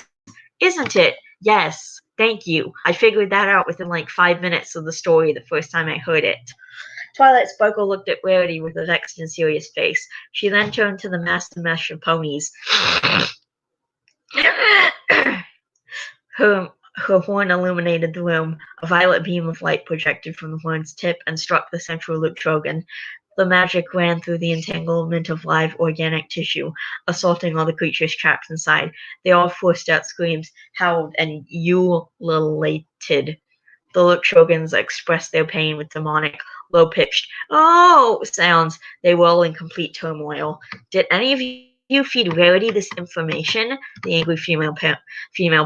isn't it? Yes, thank you. I figured that out within like 5 minutes of the story the first time I heard it. Twilight Sparkle looked at Rarity with a vexed and serious face. She then turned to the massive mesh of ponies. Her horn illuminated the room. A violet beam of light projected from the horn's tip and struck the central loop trogon. The magic ran through the entanglement of live organic tissue, assaulting all the creatures trapped inside. They all forced out screams, howled, and ululated. The loop trogons expressed their pain with demonic, low-pitched "oh" sounds. They were all in complete turmoil. Did any of you feed Rarity this information? The angry female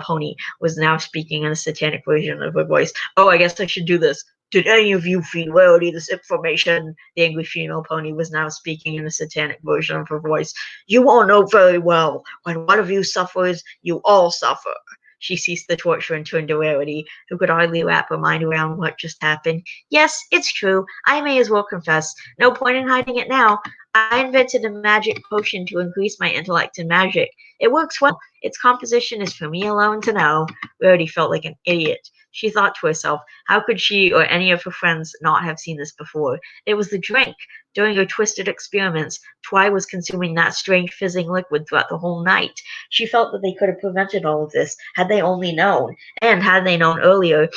pony was now speaking in a satanic version of her voice. Oh, I guess I should do this. Did any of you feed Rarity this information? The angry female pony was now speaking in a satanic version of her voice. You all know very well, when one of you suffers, you all suffer. She ceased the torture and turned to Rarity, who could hardly wrap her mind around what just happened. Yes, it's true. I may as well confess. No point in hiding it now. I invented a magic potion to increase my intellect in magic. It works well. Its composition is for me alone to know. Rarity felt like an idiot. She thought to herself, how could she or any of her friends not have seen this before? It was the drink. During her twisted experiments, Twi was consuming that strange fizzing liquid throughout the whole night. She felt that they could have prevented all of this, had they only known. And had they known earlier,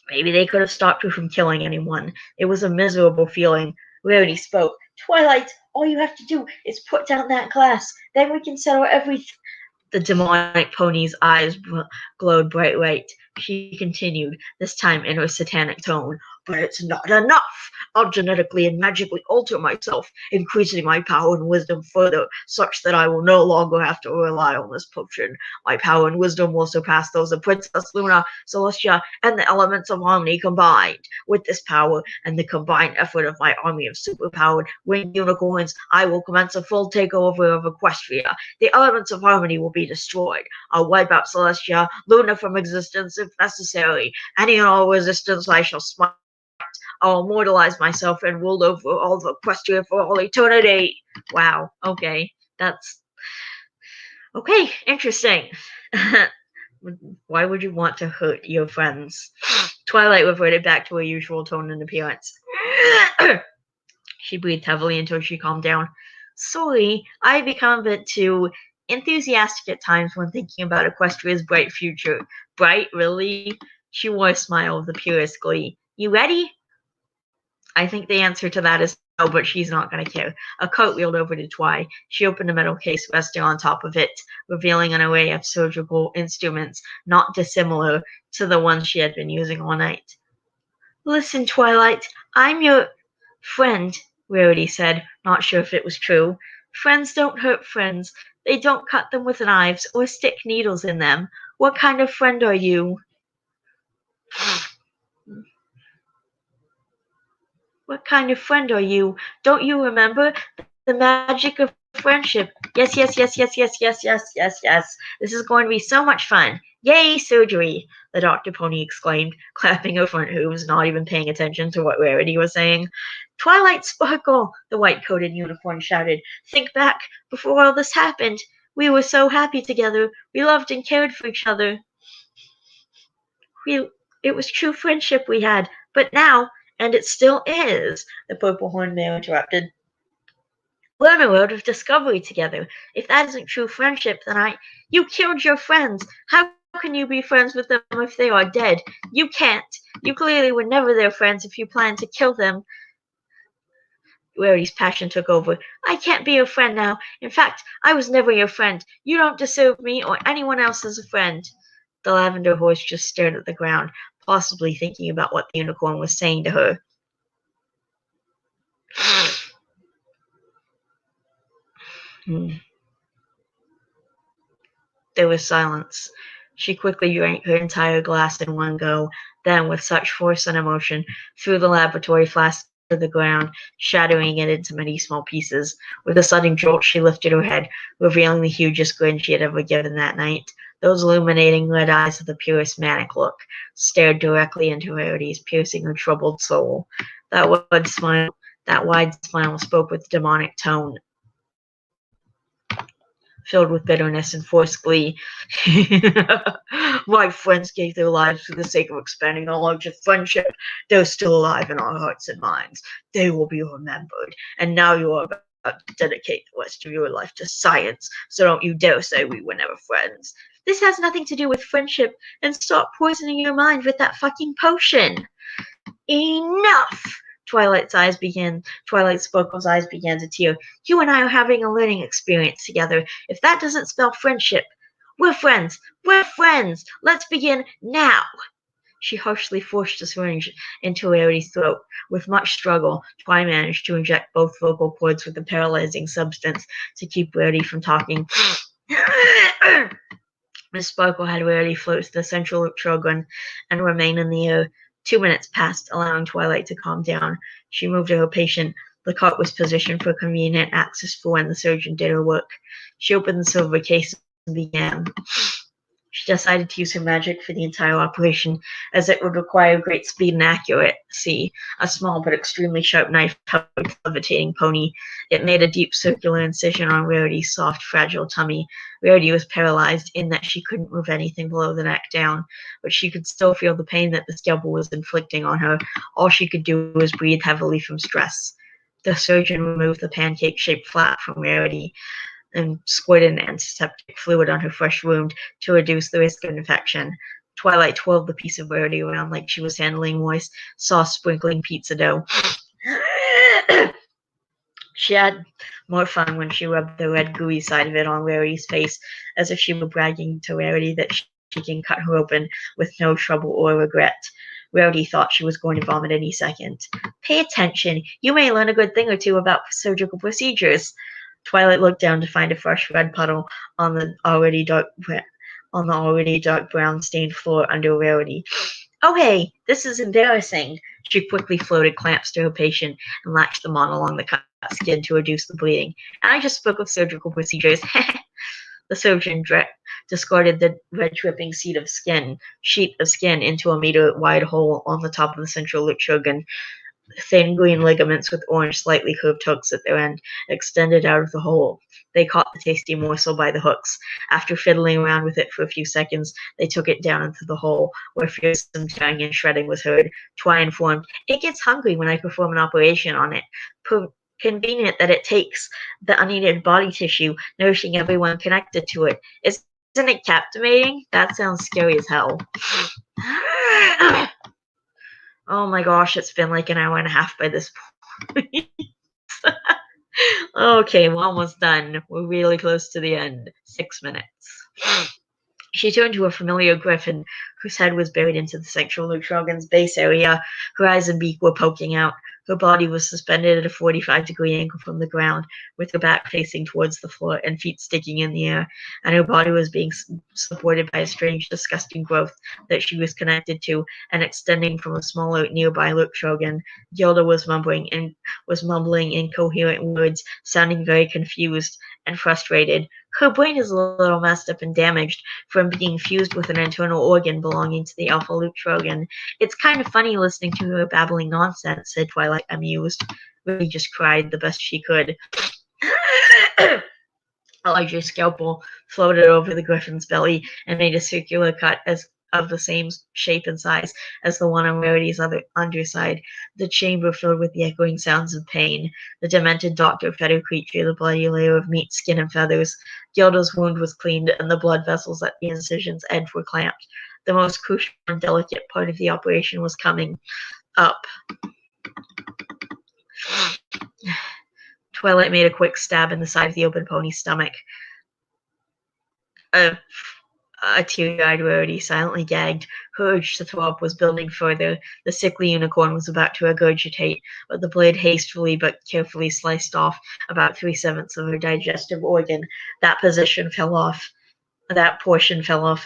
maybe they could have stopped her from killing anyone. It was a miserable feeling. Rarity spoke. Twilight, all you have to do is put down that glass. Then we can settle everything. The demonic pony's eyes glowed bright white. She continued, this time in her satanic tone. But it's not enough. I'll genetically and magically alter myself, increasing my power and wisdom further, such that I will no longer have to rely on this potion. My power and wisdom will surpass those of Princess Luna, Celestia, and the elements of harmony combined. With this power and the combined effort of my army of superpowered winged unicorns, I will commence a full takeover of Equestria. The elements of harmony will be destroyed. I'll wipe out Celestia, Luna from existence if necessary. Any and all resistance I shall smite. I'll immortalize myself and rule over all of Equestria for all eternity. Wow. Okay. That's... Okay. Interesting. Why would you want to hurt your friends? Twilight reverted back to her usual tone and appearance. She breathed heavily until she calmed down. Sorry, I become a bit too enthusiastic at times when thinking about Equestria's bright future. Bright, really? She wore a smile of the purest glee. You ready? I think the answer to that is no, but she's not going to care. A coat wheeled over to Twi. She opened a metal case resting on top of it, revealing an array of surgical instruments not dissimilar to the ones she had been using all night. Listen, Twilight, I'm your friend, Rarity said, not sure if it was true. Friends don't hurt friends. They don't cut them with knives or stick needles in them. What kind of friend are you? What kind of friend are you? Don't you remember the magic of friendship? Yes, yes, yes, yes, yes, yes, yes, yes, yes. This is going to be so much fun. Yay, surgery! The Dr. Pony exclaimed, clapping her front hooves, not even paying attention to what Rarity was saying. Twilight Sparkle! The white-coated unicorn shouted. Think back, before all this happened. We were so happy together. We loved and cared for each other. It was true friendship we had, but now, and it still is, the purple horn mare interrupted. We're in a world of discovery together. If that isn't true friendship, then you killed your friends. How can you be friends with them if they are dead? You can't. You clearly were never their friends if you planned to kill them. Rarity's passion took over. I can't be your friend now. In fact, I was never your friend. You don't deserve me or anyone else as a friend. The lavender horse just stared at the ground, possibly thinking about what the unicorn was saying to her. There was silence. She quickly drank her entire glass in one go, then, with such force and emotion, threw the laboratory flask to the ground, shattering it into many small pieces. With a sudden jolt, she lifted her head, revealing the hugest grin she had ever given that night. Those illuminating red eyes of the purest manic look stared directly into Rarity's, piercing her troubled soul. That wide smile spoke with demonic tone, filled with bitterness and forced glee. My friends gave their lives for the sake of expanding our larger friendship. They're still alive in our hearts and minds. They will be remembered. And now you are about to dedicate the rest of your life to science, so don't you dare say we were never friends. This has nothing to do with friendship, and stop poisoning your mind with that fucking potion. Enough! Twilight Sparkle's eyes began to tear. You and I are having a learning experience together. If that doesn't spell friendship, we're friends. We're friends. Let's begin now. She harshly forced a syringe into Rarity's throat. With much struggle, Twi managed to inject both vocal cords with the paralyzing substance to keep Rarity from talking. Miss Sparkle had Rarity float to the central Trogon and remain in the air. 2 minutes passed, allowing Twilight to calm down. She moved to her patient. The cot was positioned for convenient access for when the surgeon did her work. She opened the silver case and began. She decided to use her magic for the entire operation, as it would require great speed and accuracy. A small but extremely sharp knife held the levitating pony. It made a deep circular incision on Rarity's soft, fragile tummy. Rarity was paralyzed in that she couldn't move anything below the neck down, but she could still feel the pain that the scalpel was inflicting on her. All she could do was breathe heavily from stress. The surgeon removed the pancake-shaped flap from Rarity and squirted an antiseptic fluid on her fresh wound to reduce the risk of infection. Twilight twirled the piece of Rarity around like she was handling moist, sauce-sprinkling pizza dough. She had more fun when she rubbed the red gooey side of it on Rarity's face, as if she were bragging to Rarity that she can cut her open with no trouble or regret. Rarity thought she was going to vomit any second. Pay attention. You may learn a good thing or two about surgical procedures. Twilight looked down to find a fresh red puddle on the already dark brown stained floor under Rarity. Oh hey, this is embarrassing. She quickly floated clamps to her patient and latched them on along the cut skin to reduce the bleeding. And I just spoke of surgical procedures. The surgeon discarded the red dripping sheet of skin into a meter-wide hole on the top of the central organ. Thin green ligaments with orange, slightly curved hooks at their end extended out of the hole. They caught the tasty morsel by the hooks. After fiddling around with it for a few seconds, they took it down into the hole, where fearsome tearing and shredding was heard. Twi informed, It gets hungry when I perform an operation on it. Convenient that it takes the unneeded body tissue, nourishing everyone connected to it. Isn't it captivating? That sounds scary as hell. Oh my gosh, it's been like an hour and a half by this point. Okay, we're almost done. We're really close to the end. 6 minutes. She turned to a familiar griffin, whose head was buried into the central Lutrogan's base area. Her eyes and beak were poking out. Her body was suspended at a 45-degree angle from the ground, with her back facing towards the floor and feet sticking in the air, and her body was being supported by a strange, disgusting growth that she was connected to, and extending from a smaller, nearby Lutrogan. Gilda was mumbling incoherent words, sounding very confused and frustrated. Her brain is a little messed up and damaged from being fused with an internal organ belonging to the Alpha Lutrogan. It's kind of funny listening to her babbling nonsense, said Twilight, amused. Really just cried the best she could. A larger scalpel floated over the griffin's belly and made a circular cut of the same shape and size as the one on Rarity's other underside. The chamber filled with the echoing sounds of pain. The demented doctor fed her creature the bloody layer of meat, skin, and feathers. Gilda's wound was cleaned, and the blood vessels at the incision's edge were clamped. The most crucial and delicate part of the operation was coming up. Twilight made a quick stab in the side of the open pony's stomach. A teary-eyed Rarity silently gagged. Her urge to throw up was building further. The sickly unicorn was about to regurgitate, but the blade hastily but carefully sliced off about 3/7 of her digestive organ. That portion fell off,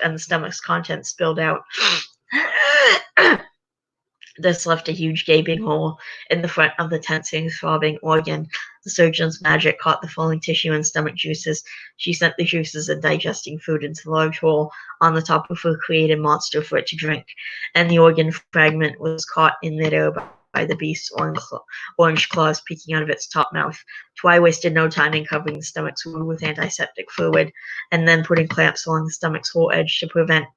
and the stomach's contents spilled out. This left a huge gaping hole in the front of the tensing, throbbing organ. The surgeon's magic caught the falling tissue and stomach juices. She sent the juices and digesting food into the large hole on the top of her created monster for it to drink, and the organ fragment was caught in midair by the beast's orange claws peeking out of its top mouth. Twilight wasted no time in covering the stomach's wound with antiseptic fluid, and then putting clamps along the stomach's whole edge to prevent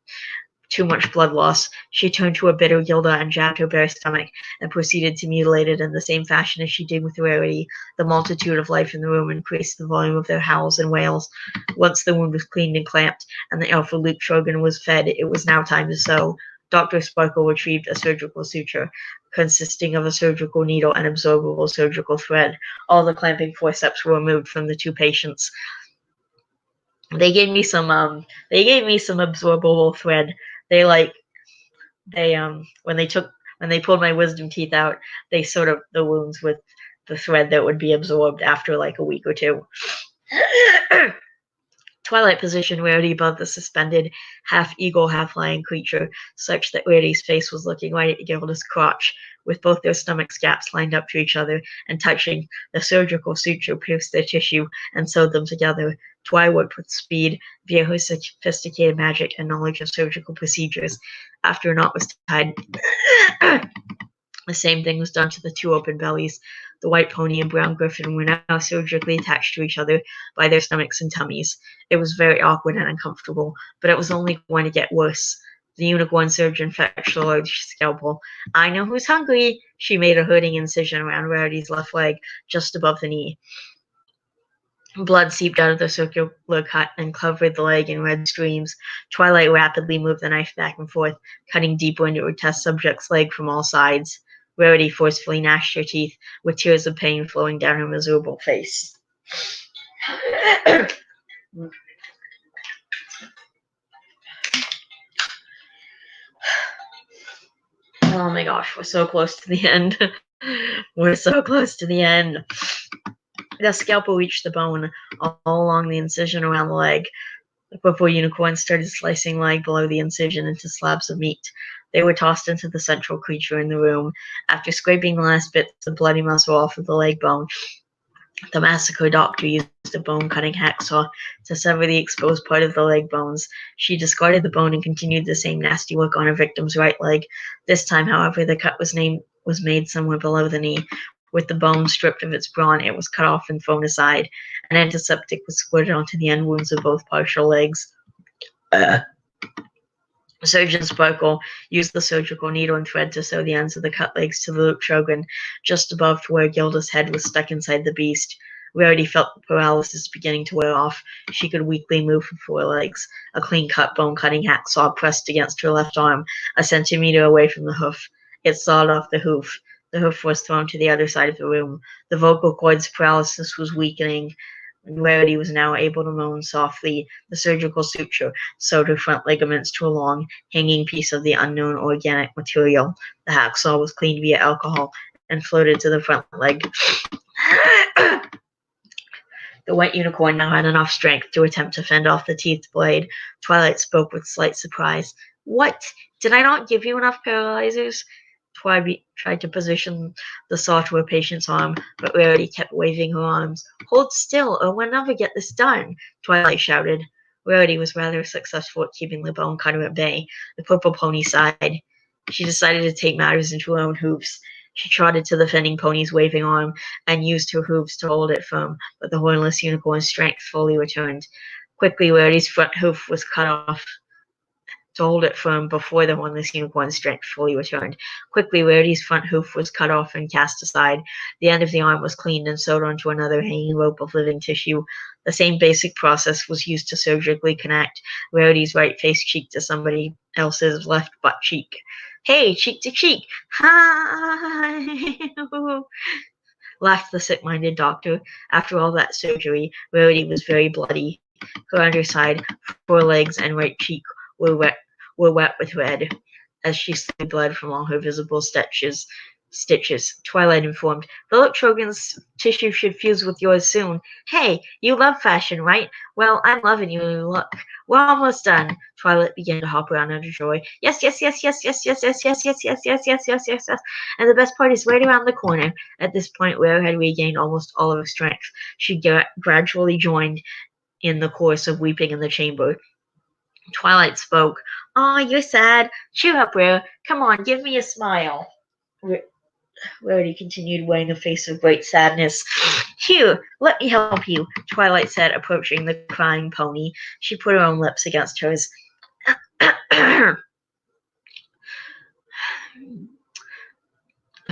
too much blood loss. She turned to a bitter Gilda and jabbed her bare stomach, and proceeded to mutilate it in the same fashion as she did with Rarity. The multitude of life in the room increased the volume of their howls and wails. Once the wound was cleaned and clamped, and the Alpha Lutrogan was fed, it was now time to sew. Dr. Sparkle retrieved a surgical suture, consisting of a surgical needle and absorbable surgical thread. All the clamping forceps were removed from the two patients. They gave me some absorbable thread. When they pulled my wisdom teeth out, they sewed up the wounds with the thread that would be absorbed after like a week or two. Twilight positioned Rarity above the suspended half-eagle, half-lion creature, such that Rarity's face was looking right at Gilda's crotch, with both their stomach's gaps lined up to each other, and touching, the surgical suture pierced their tissue and sewed them together. Twilight worked with speed via her sophisticated magic and knowledge of surgical procedures. After a knot was tied, the same thing was done to the two open bellies. The white pony and brown griffin were now surgically attached to each other by their stomachs and tummies. It was very awkward and uncomfortable, but it was only going to get worse. The unicorn surgeon fetched a large scalpel. "I know who's hungry." She made a hurting incision around Rarity's left leg, just above the knee. Blood seeped out of the circular cut and covered the leg in red streams. Twilight rapidly moved the knife back and forth, cutting deeper into her test subject's leg from all sides. Rarity forcefully gnashed her teeth, with tears of pain flowing down her miserable face. Oh my gosh, we're so close to the end. We're so close to the end. The scalpel reached the bone all along the incision around the leg. The purple unicorn started slicing leg below the incision into slabs of meat. They were tossed into the central creature in the room. After scraping the last bits of bloody muscle off of the leg bone, the massacre doctor used a bone-cutting hacksaw to sever the exposed part of the leg bones. She discarded the bone and continued the same nasty work on her victim's right leg. This time, however, the cut was made somewhere below the knee. With the bone stripped of its brawn, it was cut off and thrown aside. An antiseptic was squirted onto the end wounds of both partial legs. Surgeon Sparkle used the surgical needle and thread to sew the ends of the cut legs to the Lutrogan, just above to where Gilda's head was stuck inside the beast. Rarity felt the paralysis beginning to wear off. She could weakly move her forelegs. A clean-cut bone-cutting hacksaw pressed against her left arm, a centimeter away from the hoof. It sawed off the hoof. The hoof was thrown to the other side of the room. The vocal cords paralysis was weakening. Rarity was now able to moan softly. The surgical suture sewed her front ligaments to a long, hanging piece of the unknown organic material. The hacksaw was cleaned via alcohol and floated to the front leg. The wet unicorn now had enough strength to attempt to fend off the teethed blade. Twilight spoke with slight surprise. What? Did I not give you enough paralyzers? Twilight tried to position the saw to her patient's arm, but Rarity kept waving her arms. Hold still, or we'll never get this done, Twilight shouted. Rarity was rather successful at keeping the bone cutter at bay. The purple pony sighed. She decided to take matters into her own hooves. She trotted to the fending pony's waving arm and used her hooves to hold it firm, but the hornless unicorn's strength fully returned. Quickly, Rarity's front hoof was cut off to hold it firm before the hornless unicorn's strength fully returned. Quickly, Rarity's front hoof was cut off and cast aside. The end of the arm was cleaned and sewed onto another hanging rope of living tissue. The same basic process was used to surgically connect Rarity's right face cheek to somebody else's left butt cheek. Hey, cheek to cheek! Hi! Laughed the sick-minded doctor. After all that surgery, Rarity was very bloody. Her underside, forelegs, and right cheek were wet with red, as she slid blood from all her visible stitches. Twilight informed. The Look-Trogan's tissue should fuse with yours soon. Hey, you love fashion, right? Well, I'm loving your new look. We're almost done. Twilight began to hop around under joy. Yes, yes, yes, yes, yes, yes, yes, yes, yes, yes, yes, yes, yes, yes, yes. And the best part is right around the corner. At this point, Rare had regained almost all of her strength. She gradually joined in the chorus of weeping in the chamber. Twilight spoke. Aw, you're sad. Cheer up, Rare. Come on, give me a smile. Rarity continued, wearing a face of great sadness. Here, let me help you, Twilight said, approaching the crying pony. She put her own lips against hers. A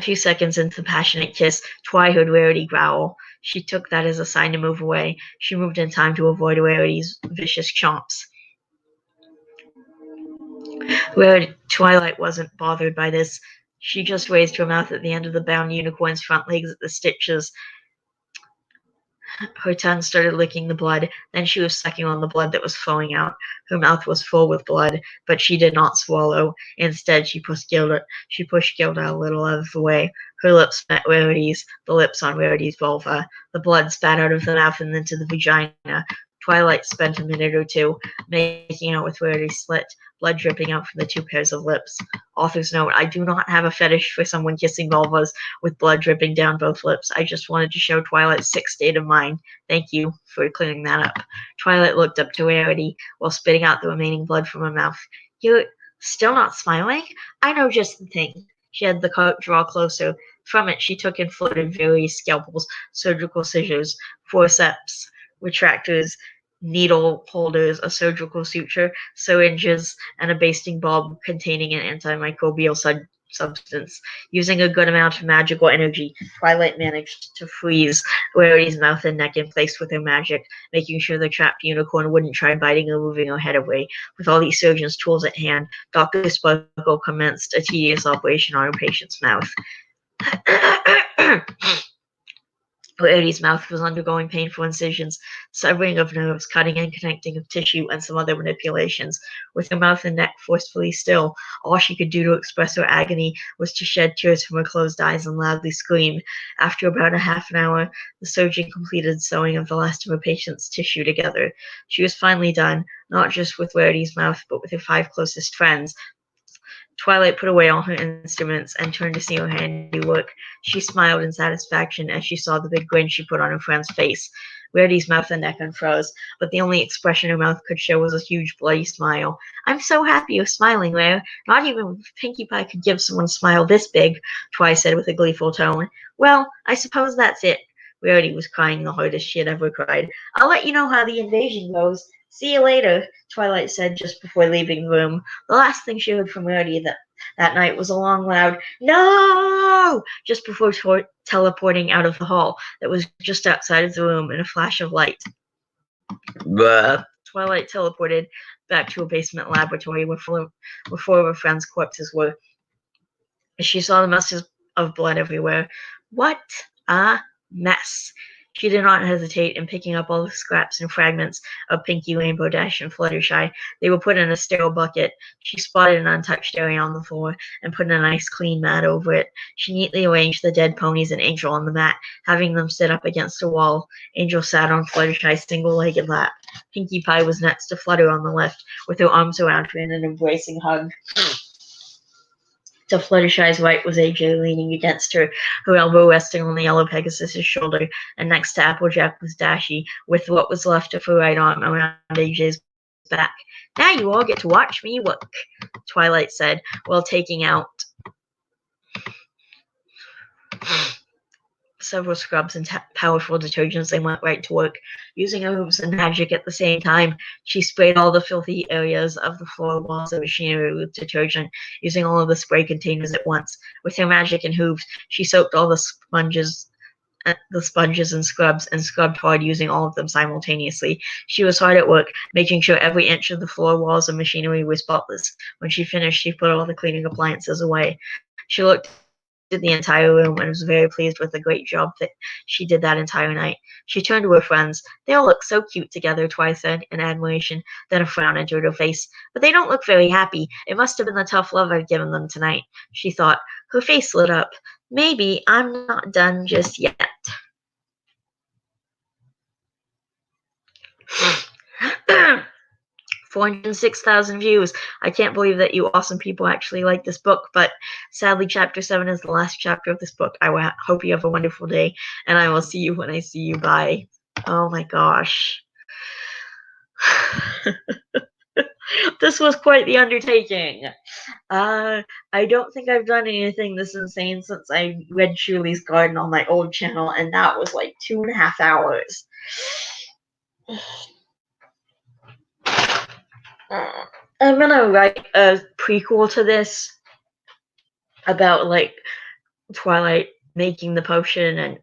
few seconds into the passionate kiss, Twilight heard Rarity growl. She took that as a sign to move away. She moved in time to avoid Rarity's vicious chomps. Twilight wasn't bothered by this. She just raised her mouth at the end of the bound unicorn's front legs at the stitches. Her tongue started licking the blood. Then she was sucking on the blood that was flowing out. Her mouth was full with blood, but she did not swallow. Instead, she pushed Gilda a little out of the way. Her lips met Rarity's, the lips on Rarity's vulva. The blood spat out of the mouth and into the vagina. Twilight spent a minute or two making out with Rarity's slit, blood dripping out from the two pairs of lips. Author's note, I do not have a fetish for someone kissing vulvas with blood dripping down both lips. I just wanted to show Twilight's sick state of mind. Thank you for clearing that up. Twilight looked up to Rarity while spitting out the remaining blood from her mouth. You're still not smiling? I know just the thing. She had the coat draw closer. From it, she took and floated various scalpels, surgical scissors, forceps, retractors, needle holders, a surgical suture, syringes, and a basting bulb containing an antimicrobial substance. Using a good amount of magical energy, Twilight managed to freeze Rarity's mouth and neck in place with her magic, making sure the trapped unicorn wouldn't try biting or moving her head away. With all these surgeon's tools at hand, Dr. Sparkle commenced a tedious operation on her patient's mouth. Rarity's mouth was undergoing painful incisions, severing of nerves, cutting and connecting of tissue, and some other manipulations. With her mouth and neck forcefully still, all she could do to express her agony was to shed tears from her closed eyes and loudly scream. After about a half an hour, the surgeon completed sewing of the last of her patient's tissue together. She was finally done, not just with Rarity's mouth, but with her 5 closest friends. Twilight put away all her instruments and turned to see her handiwork. She smiled in satisfaction as she saw the big grin she put on her friend's face. Rarity's mouth and neck unfroze, but the only expression her mouth could show was a huge bloody smile. I'm so happy you're smiling, Rare. Not even Pinkie Pie could give someone a smile this big, Twilight said with a gleeful tone. Well, I suppose that's it. Rarity was crying the hardest she had ever cried. I'll let you know how the invasion goes. See you later, Twilight said just before leaving the room. The last thing she heard from Rarity that night was a long, loud, no! Just before teleporting out of the hall that was just outside of the room in a flash of light. Blah. Twilight teleported back to a basement laboratory where 4 of her friends' corpses were. She saw the messes of blood everywhere. What a mess! She did not hesitate in picking up all the scraps and fragments of Pinky, Rainbow Dash, and Fluttershy. They were put in a sterile bucket. She spotted an untouched area on the floor and put a nice clean mat over it. She neatly arranged the dead ponies and Angel on the mat, having them sit up against the wall. Angel sat on Fluttershy's single-legged lap. Pinkie Pie was next to Flutter on the left, with her arms around her in an embracing hug. To Fluttershy's right was AJ leaning against her, her elbow resting on the yellow Pegasus's shoulder, and next to Applejack was Dashy, with what was left of her right arm around AJ's back. Now you all get to watch me work, Twilight said, while taking out several scrubs and powerful detergents. They went right to work. Using herbs and magic at the same time, she sprayed all the filthy areas of the floor walls of machinery with detergent, using all of the spray containers at once. With her magic and hooves, she soaked all the sponges and scrubs and scrubbed hard, using all of them simultaneously. She was hard at work, making sure every inch of the floor walls and machinery was spotless. When she finished, she put all the cleaning appliances away. She looked at the entire room and was very pleased with the great job that she did that entire night. She turned to her friends. They all look so cute together, Twi said, in admiration. Then a frown entered her face. But they don't look very happy. It must have been the tough love I've given them tonight, she thought. Her face lit up. Maybe I'm not done just yet. 406,000 views. I can't believe that you awesome people actually like this book, but sadly chapter 7 is the last chapter of this book. I hope you have a wonderful day, and I will see you when I see you. Bye. Oh my gosh. This was quite the undertaking. I don't think I've done anything this insane since I read Shirley's Garden on my old channel, and that was like 2.5 hours. I'm gonna write a prequel to this about like Twilight making the potion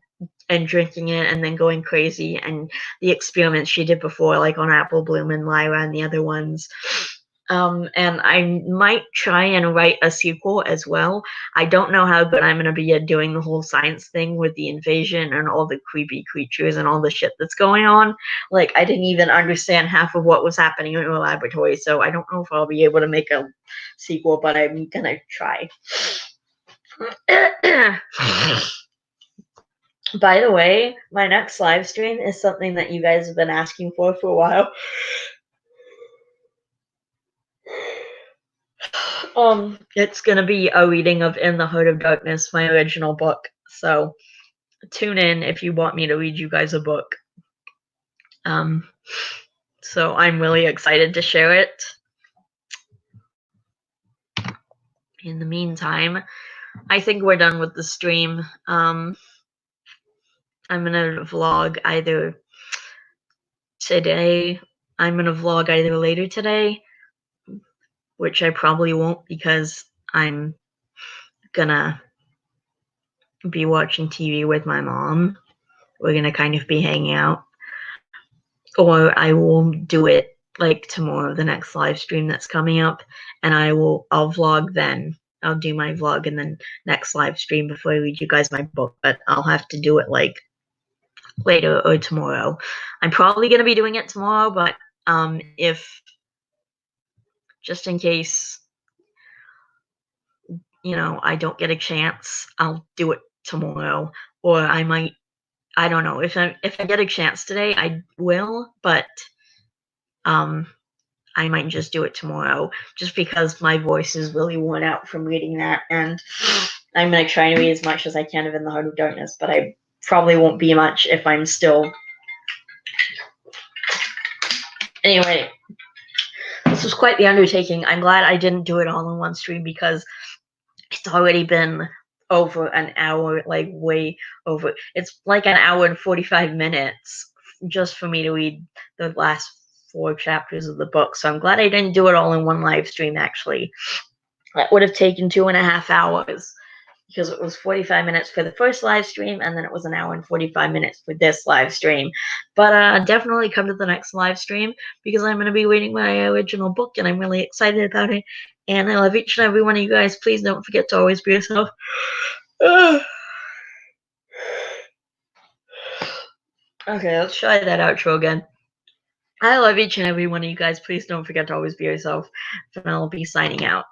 and drinking it and then going crazy, and the experiments she did before, like on Apple Bloom and Lyra and the other ones. And I might try and write a sequel as well. I don't know how good I'm going to be at doing the whole science thing with the invasion and all the creepy creatures and all the shit that's going on. Like, I didn't even understand half of what was happening in the laboratory, so I don't know if I'll be able to make a sequel, but I'm going to try. By the way, my next live stream is something that you guys have been asking for a while. It's gonna be a reading of In the Heart of Darkness, my original book. So tune in if you want me to read you guys a book. So I'm really excited to share it. In the meantime, I think we're done with the stream. I'm gonna vlog either today. I'm gonna vlog either later today, which I probably won't because I'm gonna be watching TV with my mom. We're gonna kind of be hanging out. Or I will do it like tomorrow, the next live stream that's coming up, and I'll vlog then. I'll do my vlog and then next live stream before I read you guys my book, but I'll have to do it like later or tomorrow. I'm probably gonna be doing it tomorrow, but if just in case, you know, I don't get a chance, I'll do it tomorrow, or I might. I don't know. If I get a chance today, I will, but I might just do it tomorrow, just because my voice is really worn out from reading that, and I'm going to try and read as much as I can of In the Heart of Darkness, but I probably won't be much if I'm still... Anyway, this was quite the undertaking. I'm glad I didn't do it all in one stream, because it's already been over an hour, like way over. It's like an hour and 45 minutes just for me to read the last 4 chapters of the book. So I'm glad I didn't do it all in one live stream, actually. That would have taken 2.5 hours, because it was 45 minutes for the first live stream, and then it was an hour and 45 minutes for this live stream. But definitely come to the next live stream, because I'm going to be reading my original book, and I'm really excited about it. And I love each and every one of you guys. Please don't forget to always be yourself. Okay, let's try that outro again. I love each and every one of you guys. Please don't forget to always be yourself. Vanellope signing out.